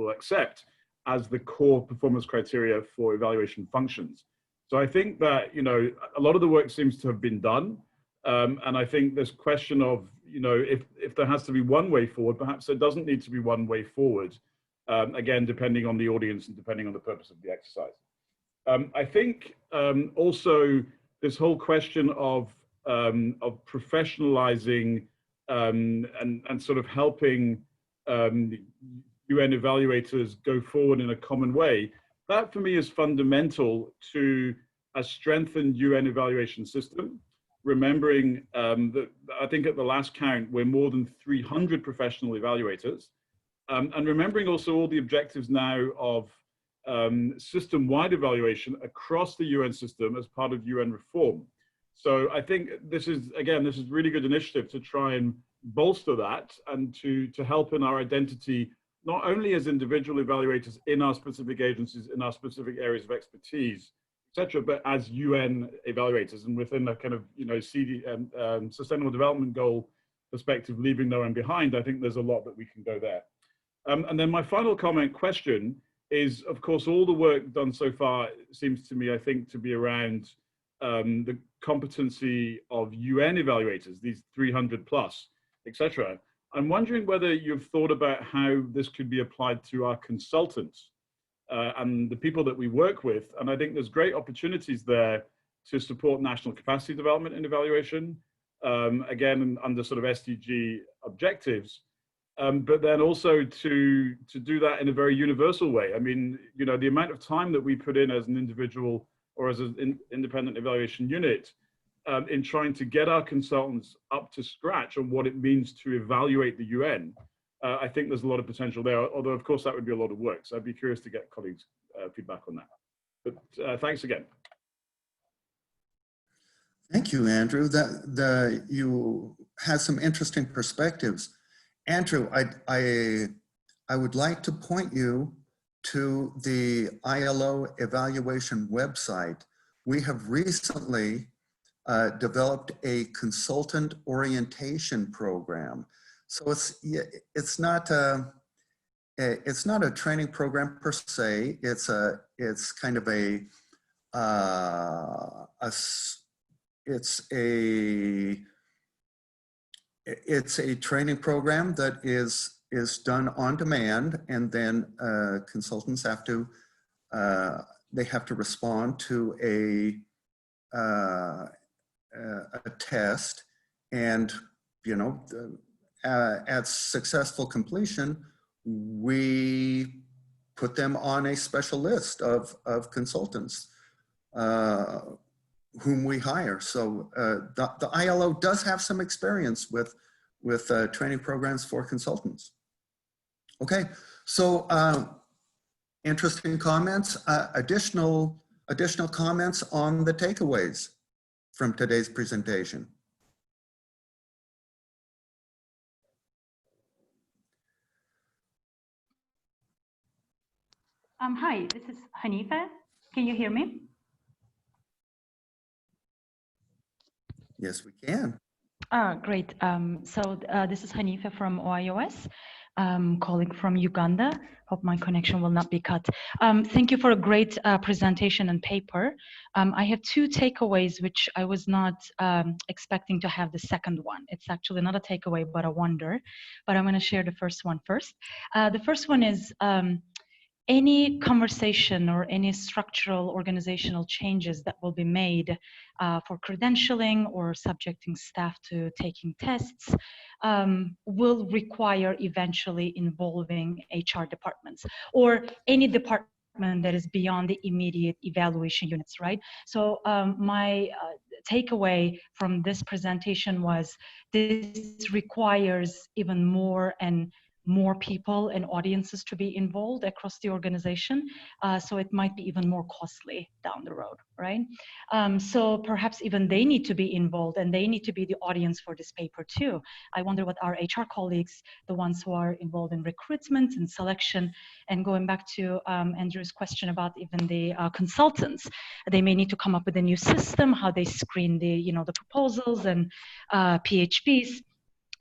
accept as the core performance criteria for evaluation functions. So I think that, you know, a lot of the work seems to have been done, and I think this question of, you know, if there has to be one way forward, perhaps there doesn't need to be one way forward. Again, depending on the audience and depending on the purpose of the exercise. I think also this whole question of professionalizing and sort of helping UN evaluators go forward in a common way, that for me is fundamental to a strengthened UN evaluation system. Remembering that I think at the last count, we're more than 300 professional evaluators. And remembering also all the objectives now of system-wide evaluation across the UN system as part of UN reform. So I think this is really good initiative to try and bolster that and to help in our identity, not only as individual evaluators in our specific agencies, in our specific areas of expertise, etc., but as UN evaluators and within a kind of, you know, Sustainable Development Goal perspective, leaving no one behind. I think there's a lot that we can go there. And then my final question is, of course, all the work done so far seems to me, I think, to be around the competency of UN evaluators, these 300 plus, etc. I'm wondering whether you've thought about how this could be applied to our consultants and the people that we work with. And I think there's great opportunities there to support national capacity development and evaluation, again, under sort of SDG objectives. But then also to do that in a very universal way. I mean, you know, the amount of time that we put in as an individual or as an independent evaluation unit in trying to get our consultants up to scratch on what it means to evaluate the UN, I think there's a lot of potential there, although of course that would be a lot of work. So I'd be curious to get colleagues' feedback on that. But thanks again. Thank you, Andrew. You had some interesting perspectives. Andrew, I would like to point you to the ILO evaluation website. We have recently developed a consultant orientation program. So it's not a training program per se. It's kind of it's a training program that is done on demand, and then consultants have to respond to a test, and at successful completion, we put them on a special list of consultants whom we hire. So the ILO does have some experience with training programs for consultants. Okay, so interesting comments. Additional comments on the takeaways from today's presentation. Hi, this is Hanifa. Can you hear me? Yes, we can. Great. This is Hanifa from OIOS, calling from Uganda. Hope my connection will not be cut. Thank you for a great presentation and paper. I have two takeaways, which I was not expecting to have the second one. It's actually not a takeaway, but a wonder. But I'm going to share the first one first. The first one is, any conversation or any structural organizational changes that will be made for credentialing or subjecting staff to taking tests will require eventually involving HR departments or any department that is beyond the immediate evaluation units, right? So my takeaway from this presentation was this requires even more and more people and audiences to be involved across the organization. So it might be even more costly down the road, right? So perhaps even they need to be involved and they need to be the audience for this paper too. I wonder what our HR colleagues, the ones who are involved in recruitment and selection, and going back to Andrew's question about even the consultants, they may need to come up with a new system, how they screen the proposals and PHPs.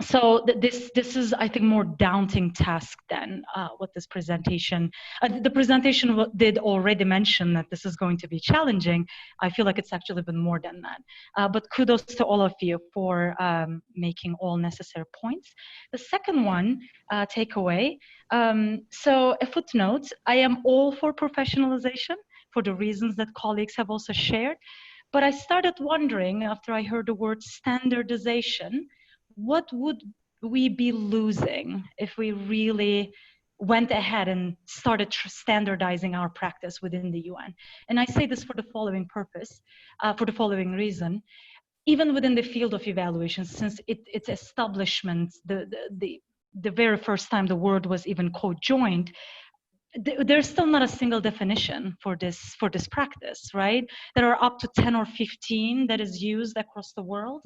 So this is, I think, more daunting task than what this presentation. The presentation did already mention that this is going to be challenging. I feel like it's actually been more than that. But kudos to all of you for making all necessary points. The second one, takeaway. So a footnote: I am all for professionalization for the reasons that colleagues have also shared. But I started wondering after I heard the word standardization, what would we be losing if we really went ahead and started standardizing our practice within the UN? And I say this for the following purpose, for the following reason. Even within the field of evaluation, since its establishment, the very first time the word was even co-joined, there's still not a single definition for this practice, right? There are up to 10 or 15 that is used across the world.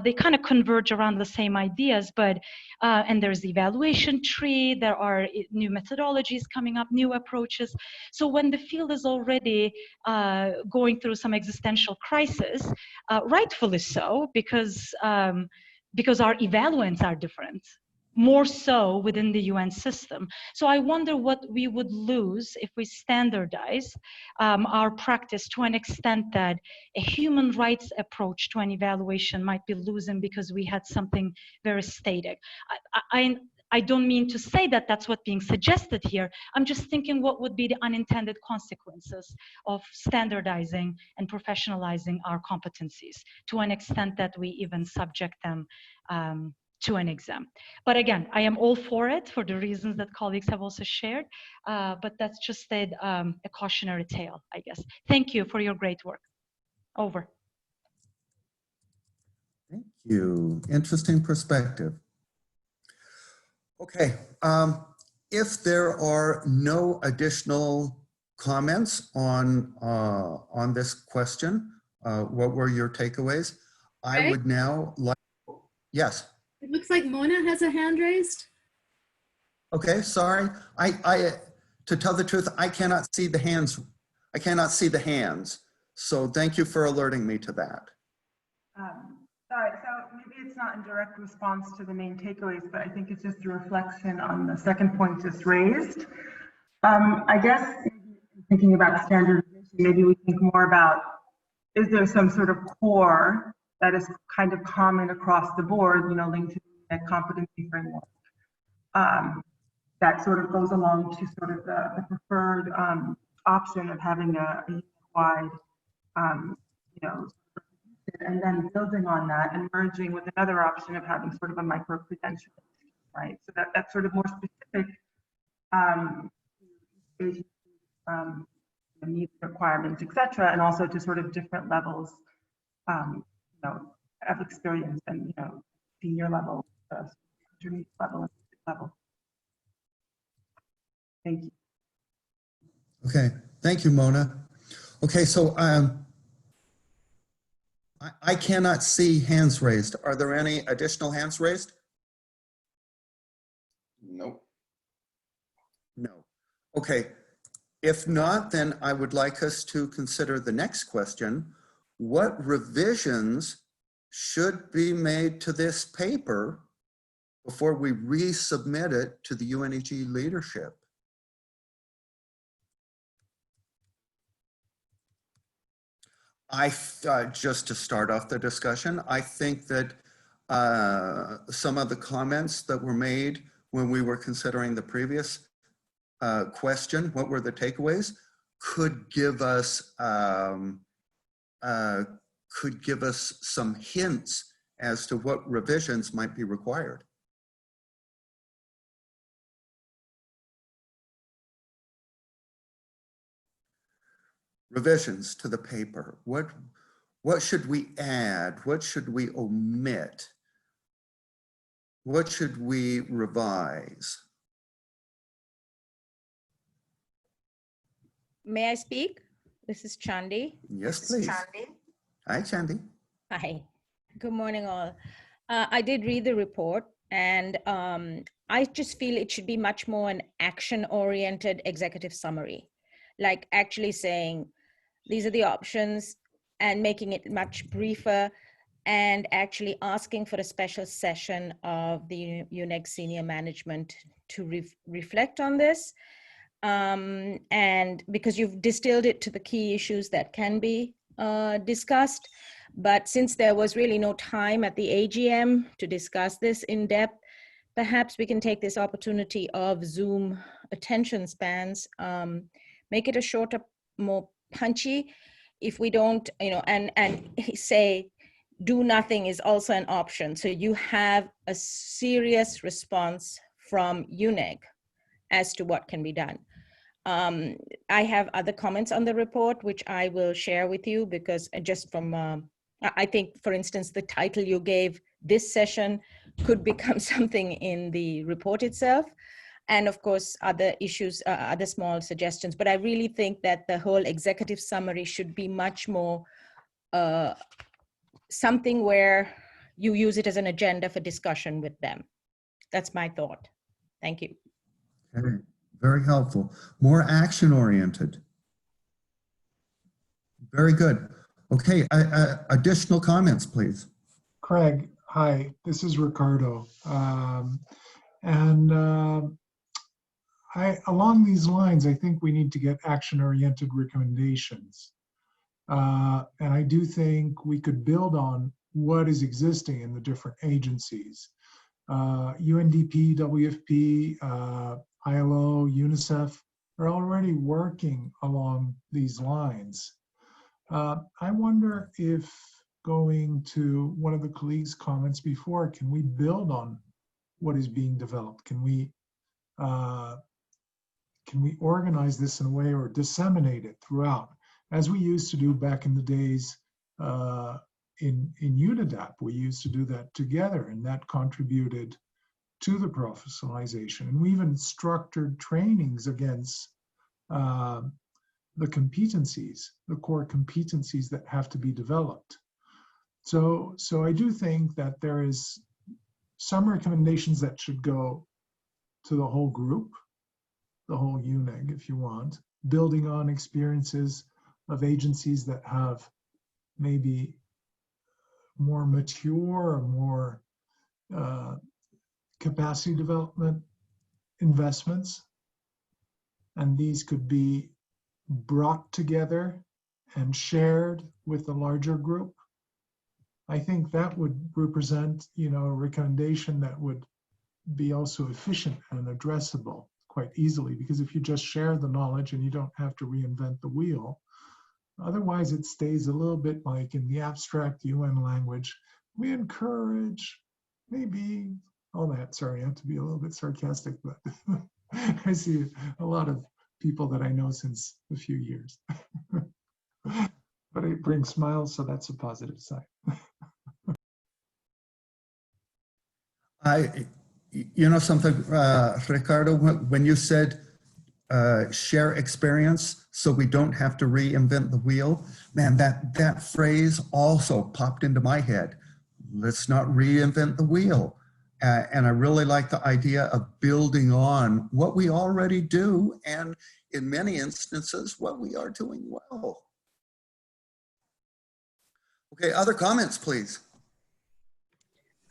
They kind of converge around the same ideas, but and there's the evaluation tree. There are new methodologies coming up, new approaches. So when the field is already going through some existential crisis, rightfully so, because our evaluants are different, more so within the UN system. So I wonder what we would lose if we standardize our practice to an extent that a human rights approach to an evaluation might be losing because we had something very static. I don't mean to say that that's what's being suggested here. I'm just thinking what would be the unintended consequences of standardizing and professionalizing our competencies to an extent that we even subject them to an exam. But again, I am all for it for the reasons that colleagues have also shared, but that's just a cautionary tale, I guess. Thank you for your great work. Over. Thank you. Interesting perspective. Okay, if there are no additional comments on this question, what were your takeaways? I Right? would now like, yes. It looks like Mona has a hand raised. Okay, sorry. To tell the truth, I cannot see the hands. I cannot see the hands. So thank you for alerting me to that. Sorry, so maybe it's not in direct response to the main takeaways, but I think it's just a reflection on the second point just raised. I guess thinking about standardization, maybe we think more about, is there some sort of core that is kind of common across the board, you know, linked to the competency framework, that sort of goes along to sort of the preferred option of having a wide, you know, and then building on that and merging with another option of having sort of a micro credential, right? So that's sort of more specific needs, requirements, etc., and also to sort of different levels, you know, of experience and, you know, senior level, intermediate level, level. Thank you. Okay, thank you, Mona. Okay, so I cannot see hands raised. Are there any additional hands raised? Nope. No. Okay, if not, then I would like us to consider the next question. What revisions should be made to this paper before we resubmit it to the UNEG leadership? Just to start off the discussion, I think that some of the comments that were made when we were considering the previous question, what were the takeaways, could give us some hints as to what revisions might be required. Revisions to the paper. What should we add? What should we omit? What should we revise? May I speak? This is Chandi. Yes, please. Hi, Chandi. Hi. Good morning, all. I did read the report, and I just feel it should be much more an action-oriented executive summary, like actually saying, these are the options, and making it much briefer, and actually asking for a special session of the UNEG senior management to reflect on this. And because you've distilled it to the key issues that can be discussed, but since there was really no time at the AGM to discuss this in depth, perhaps we can take this opportunity of Zoom attention spans, make it a shorter, more punchy. If we don't, you know, and say do nothing is also an option. So you have a serious response from UNEG as to what can be done. I have other comments on the report, which I will share with you, because just from, I think, for instance, the title you gave this session could become something in the report itself. And of course, other issues, other small suggestions. But I really think that the whole executive summary should be much more something where you use it as an agenda for discussion with them. That's my thought. Thank you. Okay. Very helpful. More action-oriented. Very good. Okay, additional comments, please. Craig, hi, this is Ricardo. Along these lines, I think we need to get action-oriented recommendations. And I do think we could build on what is existing in the different agencies. UNDP, WFP, ILO, UNICEF are already working along these lines. I wonder if, going to one of the colleagues' comments before, can we build on what is being developed? Can we organize this in a way, or disseminate it throughout, as we used to do back in the days in UNEDAP, we used to do that together, and that contributed to the professionalization. And we even structured trainings against the competencies, the core competencies that have to be developed. So I do think that there is some recommendations that should go to the whole group, the whole UNEG, if you want, building on experiences of agencies that have maybe more mature or more capacity development investments. And these could be brought together and shared with the larger group. I think that would represent, a recommendation that would be also efficient and addressable quite easily, because if you just share the knowledge and you don't have to reinvent the wheel, otherwise it stays a little bit like in the abstract UN language, we encourage, maybe, all that, sorry, I have to be a little bit sarcastic, but I see a lot of people that I know since a few years. But it brings smiles, so that's a positive sign. You know something, Ricardo, when you said share experience so we don't have to reinvent the wheel, man, that phrase also popped into my head. Let's not reinvent the wheel. And I really like the idea of building on what we already do, and in many instances, what we are doing well. Okay, other comments, please.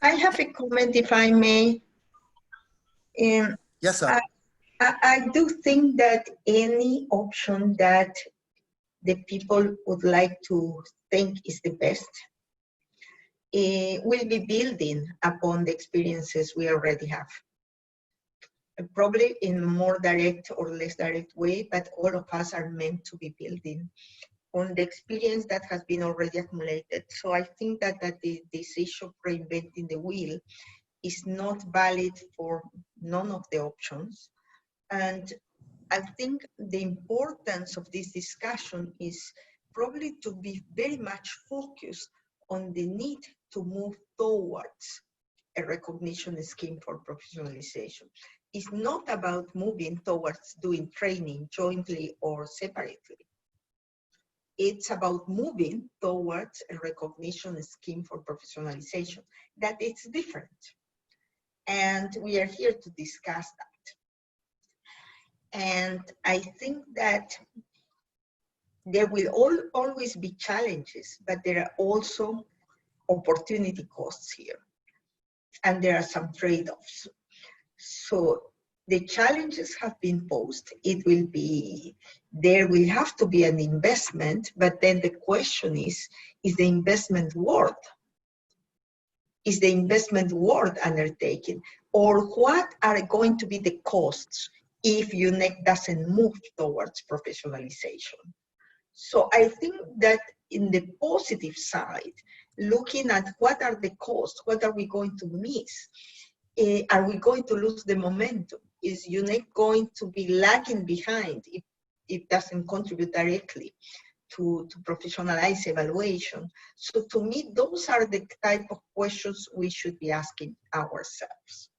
I have a comment, if I may. Yes, sir. I do think that any option that the people would like to think is the best will be building upon the experiences we already have. Probably in a more direct or less direct way, but all of us are meant to be building on the experience that has been already accumulated. So I think that this issue of reinventing the wheel is not valid for none of the options. And I think the importance of this discussion is probably to be very much focused on the need to move towards a recognition scheme for professionalization. It's not about moving towards doing training jointly or separately. It's about moving towards a recognition scheme for professionalization. That it's different. And we are here to discuss that. And I think that there will always be challenges, but there are also opportunity costs here. And there are some trade-offs. So the challenges have been posed. There will have to be an investment, but then the question is the investment worth? Is the investment worth undertaking? Or what are going to be the costs if UNEG doesn't move towards professionalization? So I think that in the positive side, looking at what are the costs, what are we going to miss? Are we going to lose the momentum? Is UNEG going to be lagging behind if it doesn't contribute directly to professionalize evaluation? So to me, those are the type of questions we should be asking ourselves.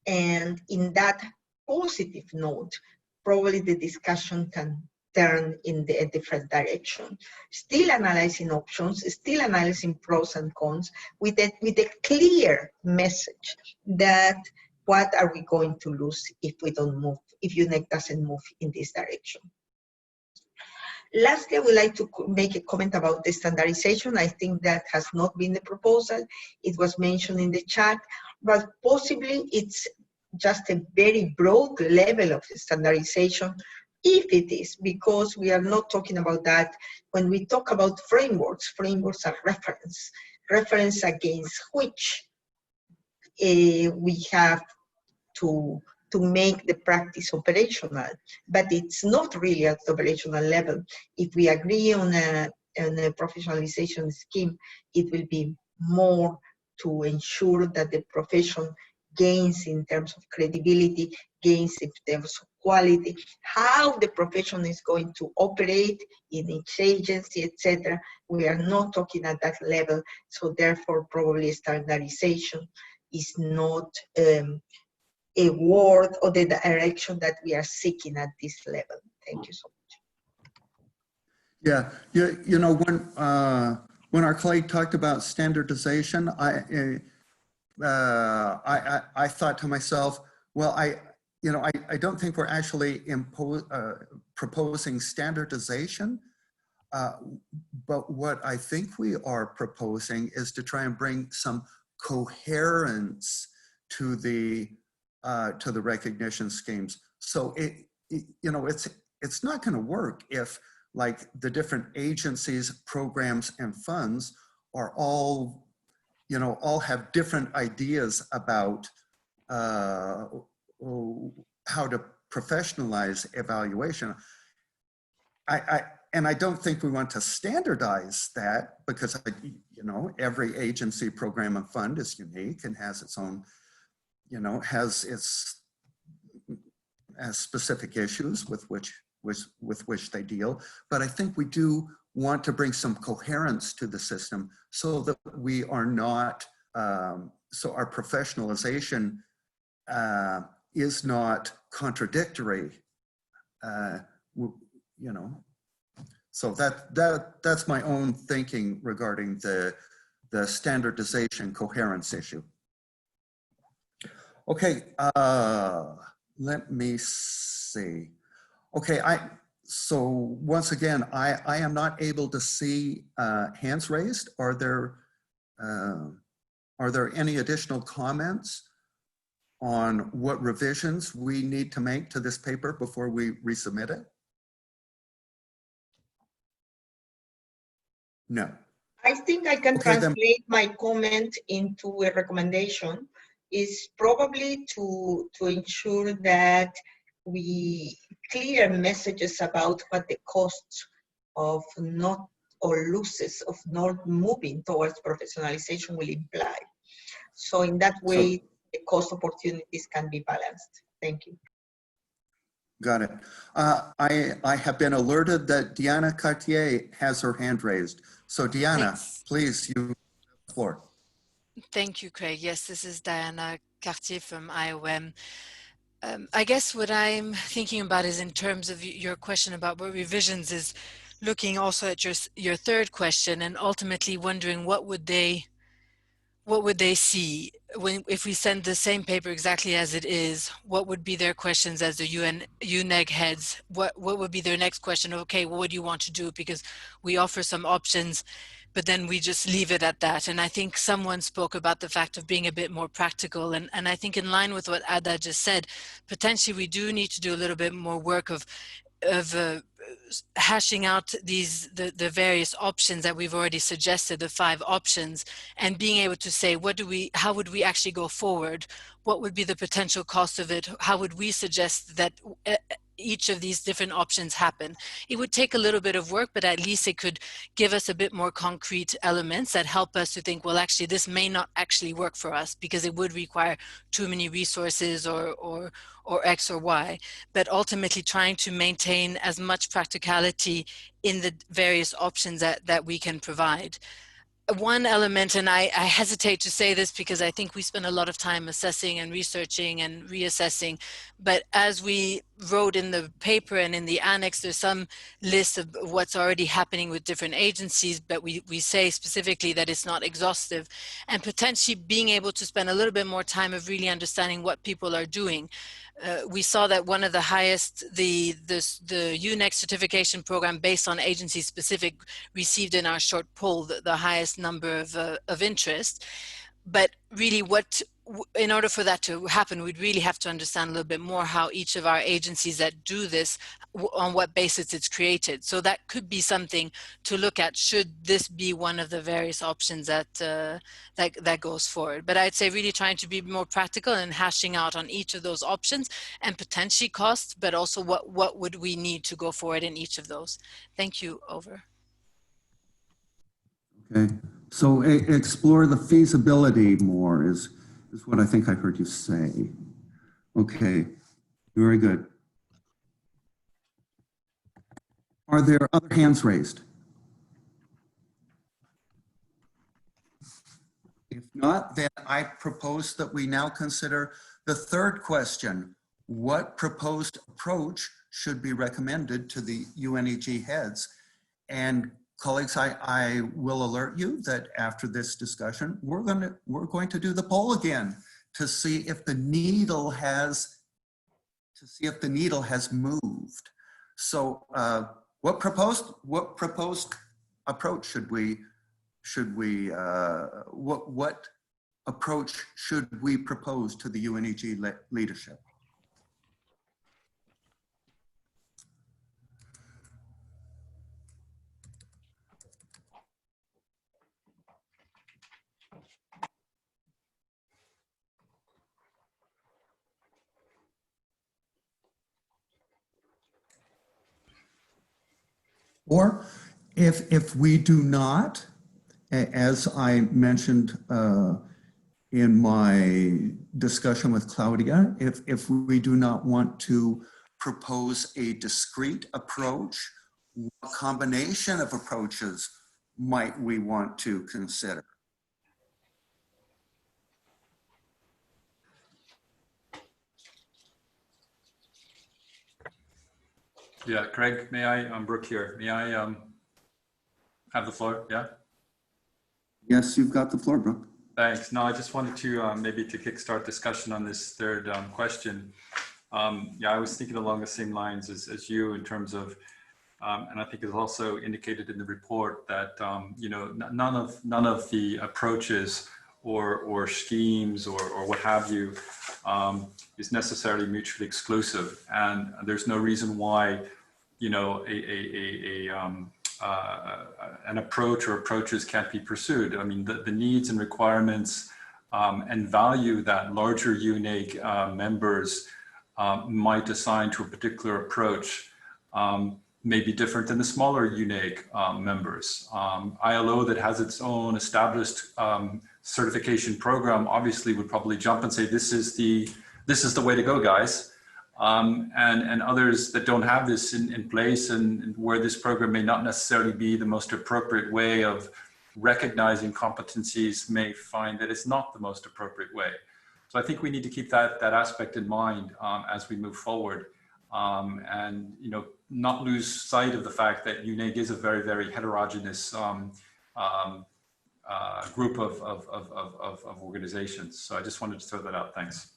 And in that positive note, probably the discussion can turn in a different direction. Still analyzing options, still analyzing pros and cons with a clear message that what are we going to lose if we don't move, if UNEG doesn't move in this direction. Lastly, I would like to make a comment about the standardization. I think that has not been the proposal. It was mentioned in the chat, but possibly it's just a very broad level of standardization, if it is, because we are not talking about that. When we talk about frameworks, frameworks are reference against which we have to make the practice operational, but it's not really at the operational level. If we agree on a professionalization scheme, it will be more to ensure that the profession gains in terms of credibility, gains in terms of quality, how the profession is going to operate in each agency, etc. We are not talking at that level, so therefore probably standardization is not a word or the direction that we are seeking at this level. Thank you so much. Yeah, you know, when our colleague talked about standardization, I thought to myself, well, I don't think we're actually proposing standardization, but what I think we are proposing is to try and bring some coherence to the recognition schemes. So you know, it's not going to work if like the different agencies, programs, and funds are all, you know, all have different ideas about how to professionalize evaluation. And I don't think we want to standardize that, because, you know, every agency, program, and fund is unique and has its own, you know, has specific issues with which they deal. But I think we do want to bring some coherence to the system so that we are not, so our professionalization is not contradictory, you know. So that's my own thinking regarding the standardization coherence issue. Okay, let me see. Okay, so once again, I am not able to see hands raised. Are there any additional comments on what revisions we need to make to this paper before we resubmit it? No. I think I can Okay, translate my comment into a recommendation. Is probably to ensure that we clear messages about what the costs of not, or losses of not moving towards professionalization will imply. So in that way, the cost opportunities can be balanced. Thank you. Got it. I have been alerted that Diana Cartier has her hand raised. So Diana, Thanks. please, you have the floor. Thank you, Craig. Yes, this is Diana Cartier from IOM. I guess what I'm thinking about is in terms of your question about what revisions is looking also at your third question and ultimately wondering what would they see if we send the same paper exactly as it is? What would be their questions as the UNEG heads? What would be their next question? Okay, well, what do you want to do? Because we offer some options, but then we just leave it at that. And I think someone spoke about the fact of being a bit more practical. And I think in line with what Ada just said, potentially we do need to do a little bit more work of hashing out the various options that we've already suggested, the 5 options, and being able to say, how would we actually go forward? What would be the potential cost of it? How would we suggest that each of these different options happen? It would take a little bit of work, but at least it could give us a bit more concrete elements that help us to think, well, actually, this may not actually work for us because it would require too many resources or X or Y, but ultimately trying to maintain as much practicality in the various options that we can provide. One element, and I hesitate to say this because I think we spend a lot of time assessing and researching and reassessing, but as we wrote in the paper and in the annex, there's some list of what's already happening with different agencies, but we say specifically that it's not exhaustive, and potentially being able to spend a little bit more time of really understanding what people are doing. We saw that one of the highest, the UNEG certification program based on agency specific received in our short poll the highest number of interest. But really in order for that to happen, we'd really have to understand a little bit more how each of our agencies that do this, on what basis it's created. So that could be something to look at. Should this be one of the various options that goes forward? But I'd say really trying to be more practical and hashing out on each of those options and potentially costs, but also what would we need to go forward in each of those. Thank you. Over. Okay, so explore the feasibility more is what I think I heard you say. Okay, very good. Are there other hands raised? If not, then I propose that we now consider the third question. What proposed approach should be recommended to the UNEG heads? And colleagues, I will alert you that after this discussion, we're going to do the poll again to see if the needle has moved. So what proposed approach what approach should we propose to the UNEG leadership? Or if we do not, as I mentioned in my discussion with Claudia, if we do not want to propose a discrete approach, what combination of approaches might we want to consider? Yeah, Craig, may I, I'm Brooke here. May I have the floor? Yeah. Yes, you've got the floor, Brooke. Thanks. No, I just wanted to maybe to kickstart discussion on this third question. Yeah, I was thinking along the same lines as you in terms of, and I think it's also indicated in the report that you know, none of the approaches or schemes or what have you is necessarily mutually exclusive, and there's no reason why, you know, an approach or approaches can't be pursued. I mean, the needs and requirements and value that larger UNEG members might assign to a particular approach may be different than the smaller UNEG members. ILO that has its own established certification program obviously would probably jump and say, this is the way to go, guys. And others that don't have this in place and where this program may not necessarily be the most appropriate way of recognizing competencies may find that it's not the most appropriate way. So I think we need to keep that aspect in mind as we move forward, and you know, not lose sight of the fact that UNEG is a very, very heterogeneous group of organizations. So I just wanted to throw that out. Thanks.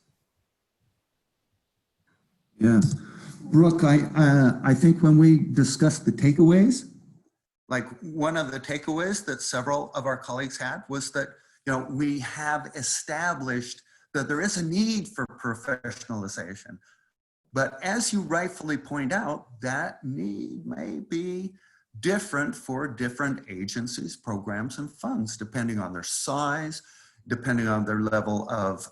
Yes, Brooke, I think when we discussed the takeaways, like one of the takeaways that several of our colleagues had was that, you know, we have established that there is a need for professionalization. But as you rightfully point out, that need may be different for different agencies, programs, and funds, depending on their size, depending on their level of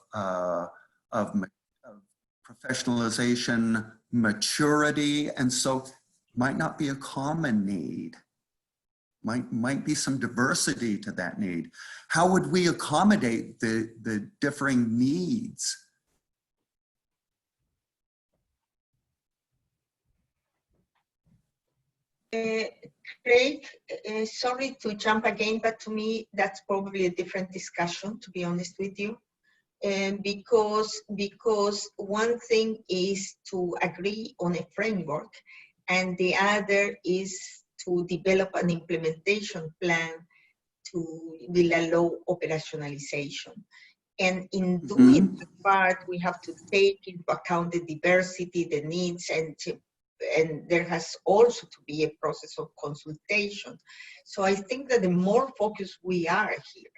professionalization, maturity, and so might not be a common need. Might be some diversity to that need. How would we accommodate the differing needs? Craig, sorry to jump again, but to me, that's probably a different discussion, to be honest with you. Because one thing is to agree on a framework, and the other is to develop an implementation plan to will allow operationalization. And in doing that part, we have to take into account the diversity, the needs, and there has also to be a process of consultation. So I think that the more focused we are here,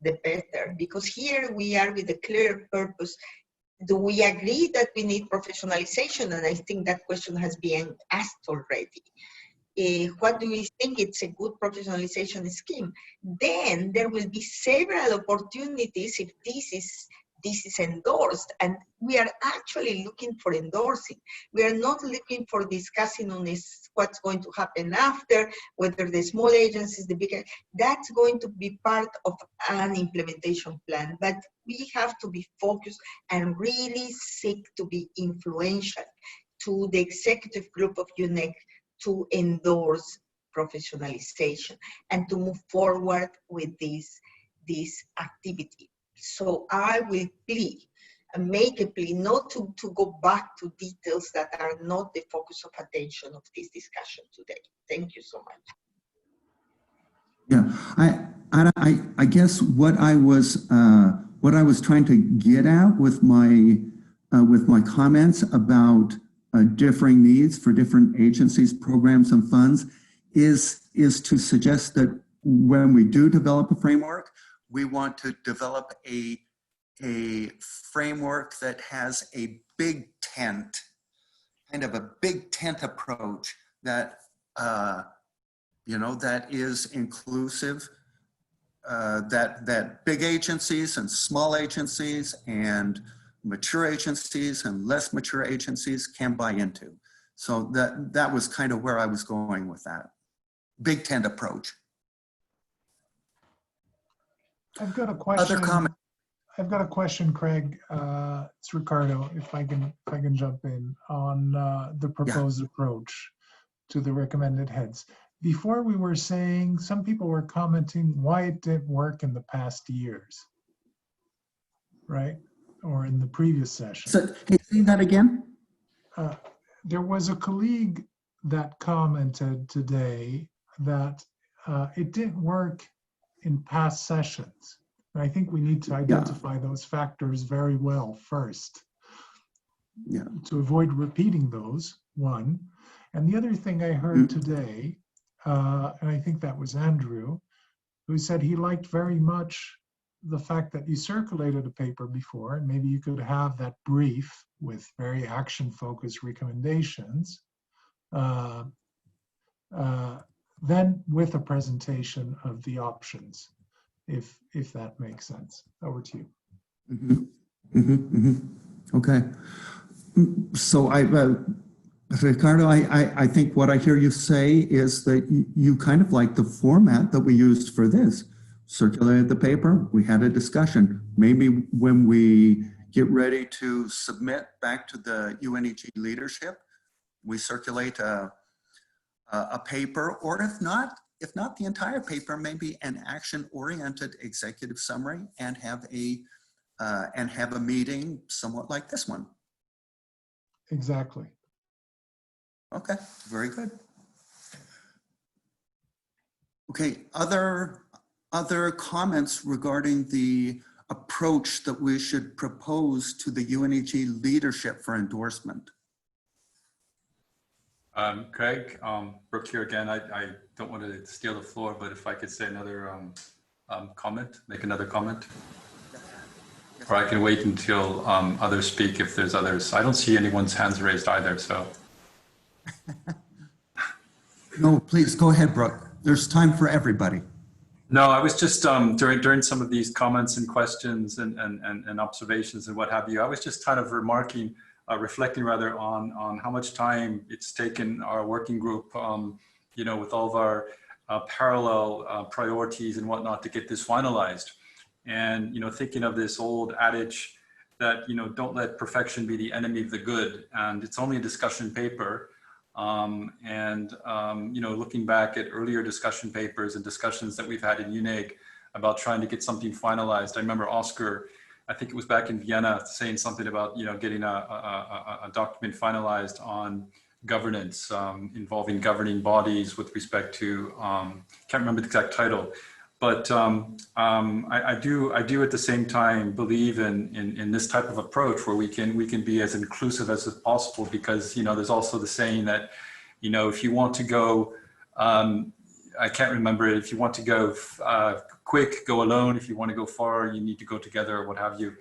the better, because here we are with a clear purpose. Do we agree that we need professionalization? And I think that question has been asked already. What do we think it's a good professionalization scheme? Then there will be several opportunities if this is endorsed, and we are actually looking for endorsing. We are not looking for discussing on this, what's going to happen after, whether the small agencies, the bigger, that's going to be part of an implementation plan. But we have to be focused and really seek to be influential to the executive group of UNEG to endorse professionalization and to move forward with this activity. So I will make a plea not to go back to details that are not the focus of attention of this discussion today. Thank you so much. Yeah, I guess what I was trying to get at with my comments about differing needs for different agencies, programs, and funds is to suggest that when we do develop a framework, we want to develop a framework that has a big tent, kind of a big tent approach that that is inclusive, that big agencies and small agencies and mature agencies and less mature agencies can buy into. So that was kind of where I was going with that big tent approach. I've got a question. Other comments? I've got a question, Craig. It's Ricardo, if I can jump in on the proposed approach to the recommended heads. Before we were saying, some people were commenting why it didn't work in the past years, right? Or in the previous session. So, hey, say that again? There was a colleague that commented today that it didn't work in past sessions. And I think we need to identify those factors very well first. Yeah. To avoid repeating those, one. And the other thing I heard today, and I think that was Andrew, who said he liked very much the fact that you circulated a paper before, and maybe you could have that brief with very action-focused recommendations, then with a presentation of the options, if that makes sense. Over to you. Okay. So Ricardo, I think what I hear you say is that you kind of like the format that we used for this. Circulated the paper, we had a discussion. Maybe when we get ready to submit back to the UNEG leadership, we circulate a paper, or if not the entire paper, maybe an action-oriented executive summary, and have a meeting somewhat like this one. Exactly. Okay, very good. Okay, other comments regarding the approach that we should propose to the UNEG leadership for endorsement? Craig, Brooke here again. I don't want to steal the floor, but if I could say another comment, make another comment. Or I can wait until others speak if there's others. I don't see anyone's hands raised either, so. No, please go ahead, Brooke. There's time for everybody. No, I was just during some of these comments and questions and observations and what have you, I was just kind of reflecting rather on how much time it's taken our working group, with all of our parallel priorities and whatnot to get this finalized. And, thinking of this old adage that, don't let perfection be the enemy of the good. And it's only a discussion paper. Looking back at earlier discussion papers and discussions that we've had in UNEG about trying to get something finalized. I remember Oscar, I think it was back in Vienna, saying something about, getting a document finalized on governance involving governing bodies with respect to, can't remember the exact title, but I do at the same time believe in this type of approach where we can be as inclusive as possible, because there's also the saying that if you want to go, I can't remember it, if you want to go quick, go alone. If you want to go far, you need to go together, or what have you.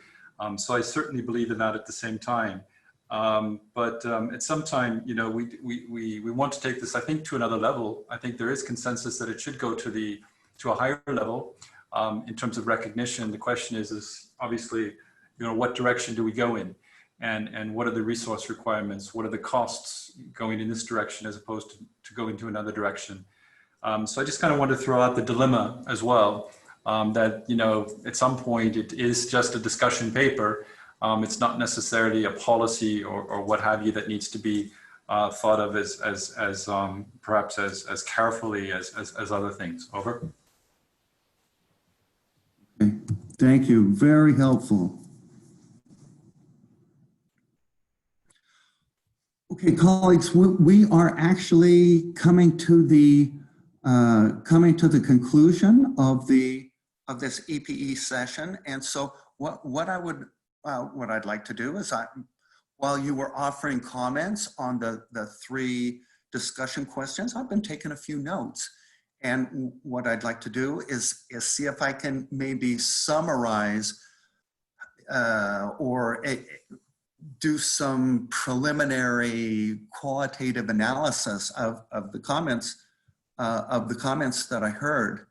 So I certainly believe in that at the same time. But at some time, we want to take this, I think, to another level. I think there is consensus that it should go to a higher level in terms of recognition. The question is obviously, what direction do we go in, and what are the resource requirements? What are the costs going in this direction as opposed to going to another direction? So I just kind of want to throw out the dilemma as well, that, at some point it is just a discussion paper. It's not necessarily a policy or what have you that needs to be thought of as perhaps as carefully as other things. Over. Thank you. Very helpful. Okay, colleagues, we are actually coming to the conclusion of this EPE session, and so what I'd like to do is, while you were offering comments on the three discussion questions, I've been taking a few notes, and what I'd like to do is see if I can maybe summarize or do some preliminary qualitative analysis of the comments that I heard.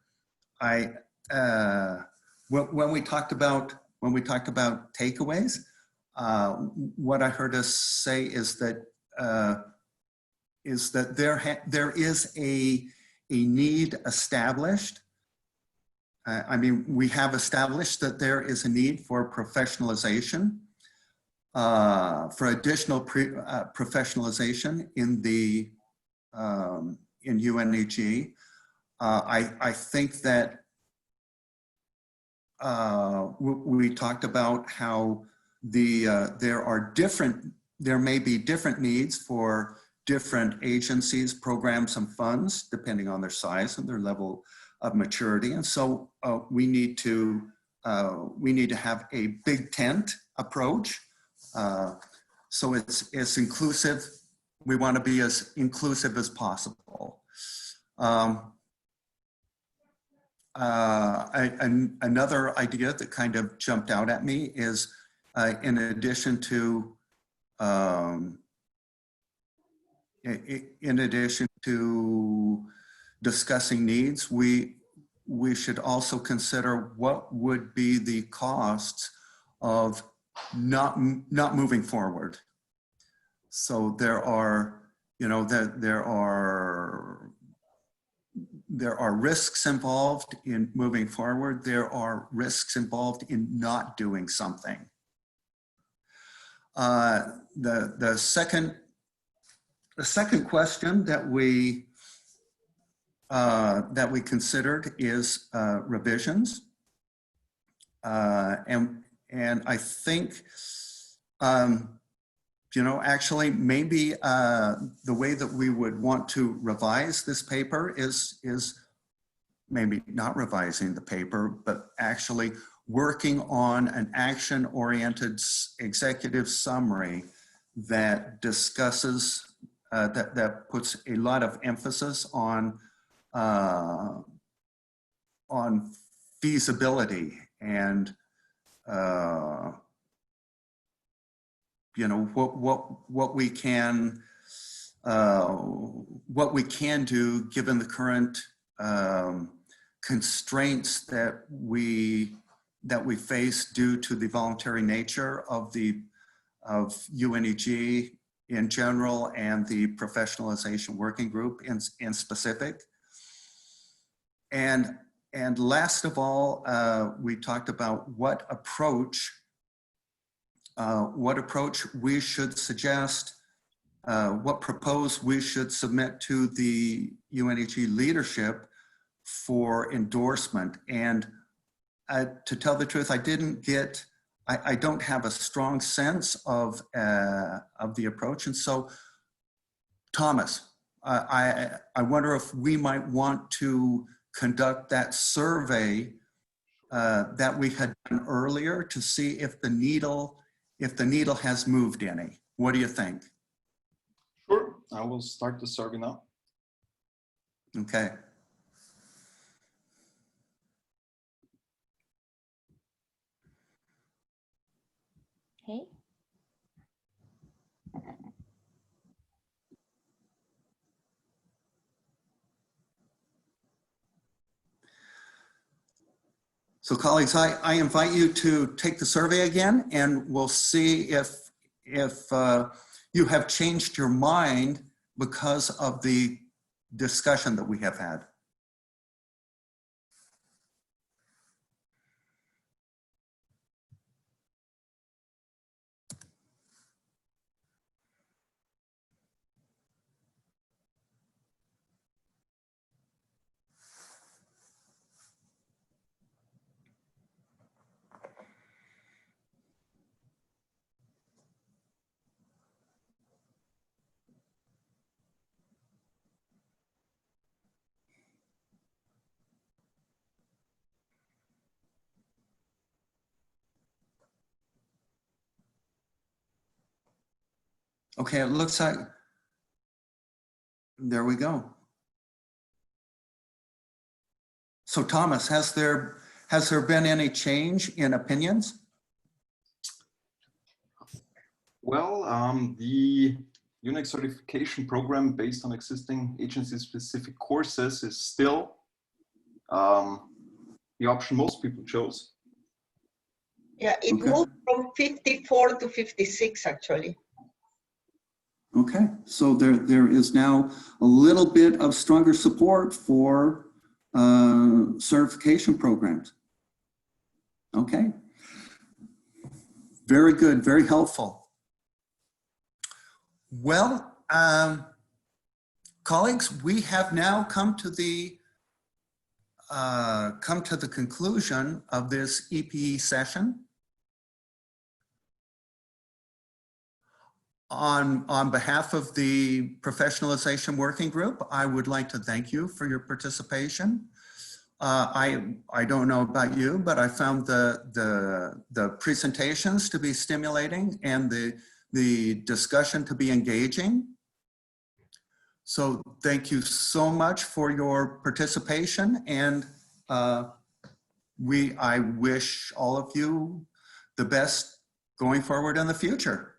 When we talked about takeaways, what I heard us say is that there is a need established. I mean, we have established that there is a need for professionalization, for additional professionalization in the in UNEG. I think that we talked about how there may be different needs for different agencies, programs, and funds, depending on their size and their level of maturity. And so we need to have a big tent approach. So it's inclusive. We want to be as inclusive as possible. Another idea that kind of jumped out at me is, in addition to discussing needs, we should also consider what would be the costs of not moving forward. So there are risks involved in moving forward. There are risks involved in not doing something. The second question that we considered is revisions, and I think actually maybe the way that we would want to revise this paper is maybe not revising the paper, but actually working on an action-oriented executive summary that discusses, that puts a lot of emphasis on feasibility and what we can do given the current constraints that we face due to the voluntary nature of UNEG in general and the professionalization working group in specific. And last of all, we talked about what approach we should suggest, what propose we should submit to the UNEG leadership for endorsement. And to tell the truth, I don't have a strong sense of the approach. And so, Thomas, I wonder if we might want to conduct that survey that we had done earlier to see if the needle has moved any. What do you think? Sure, I will start the survey now. Okay. Okay. So colleagues, I invite you to take the survey again, and we'll see if you have changed your mind because of the discussion that we have had. Okay, it looks like, there we go. So Thomas, has there been any change in opinions? Well, the UNEG certification program based on existing agency-specific courses is still the option most people chose. Yeah, it moved from 54 to 56 actually. Okay, so there is now a little bit of stronger support for certification programs. Okay, very good, very helpful. Well, colleagues, we have now come to the conclusion of this EPE session. On behalf of the Professionalization Working Group, I would like to thank you for your participation. I don't know about you, but I found the presentations to be stimulating and the discussion to be engaging. So thank you so much for your participation, and I wish all of you the best going forward in the future.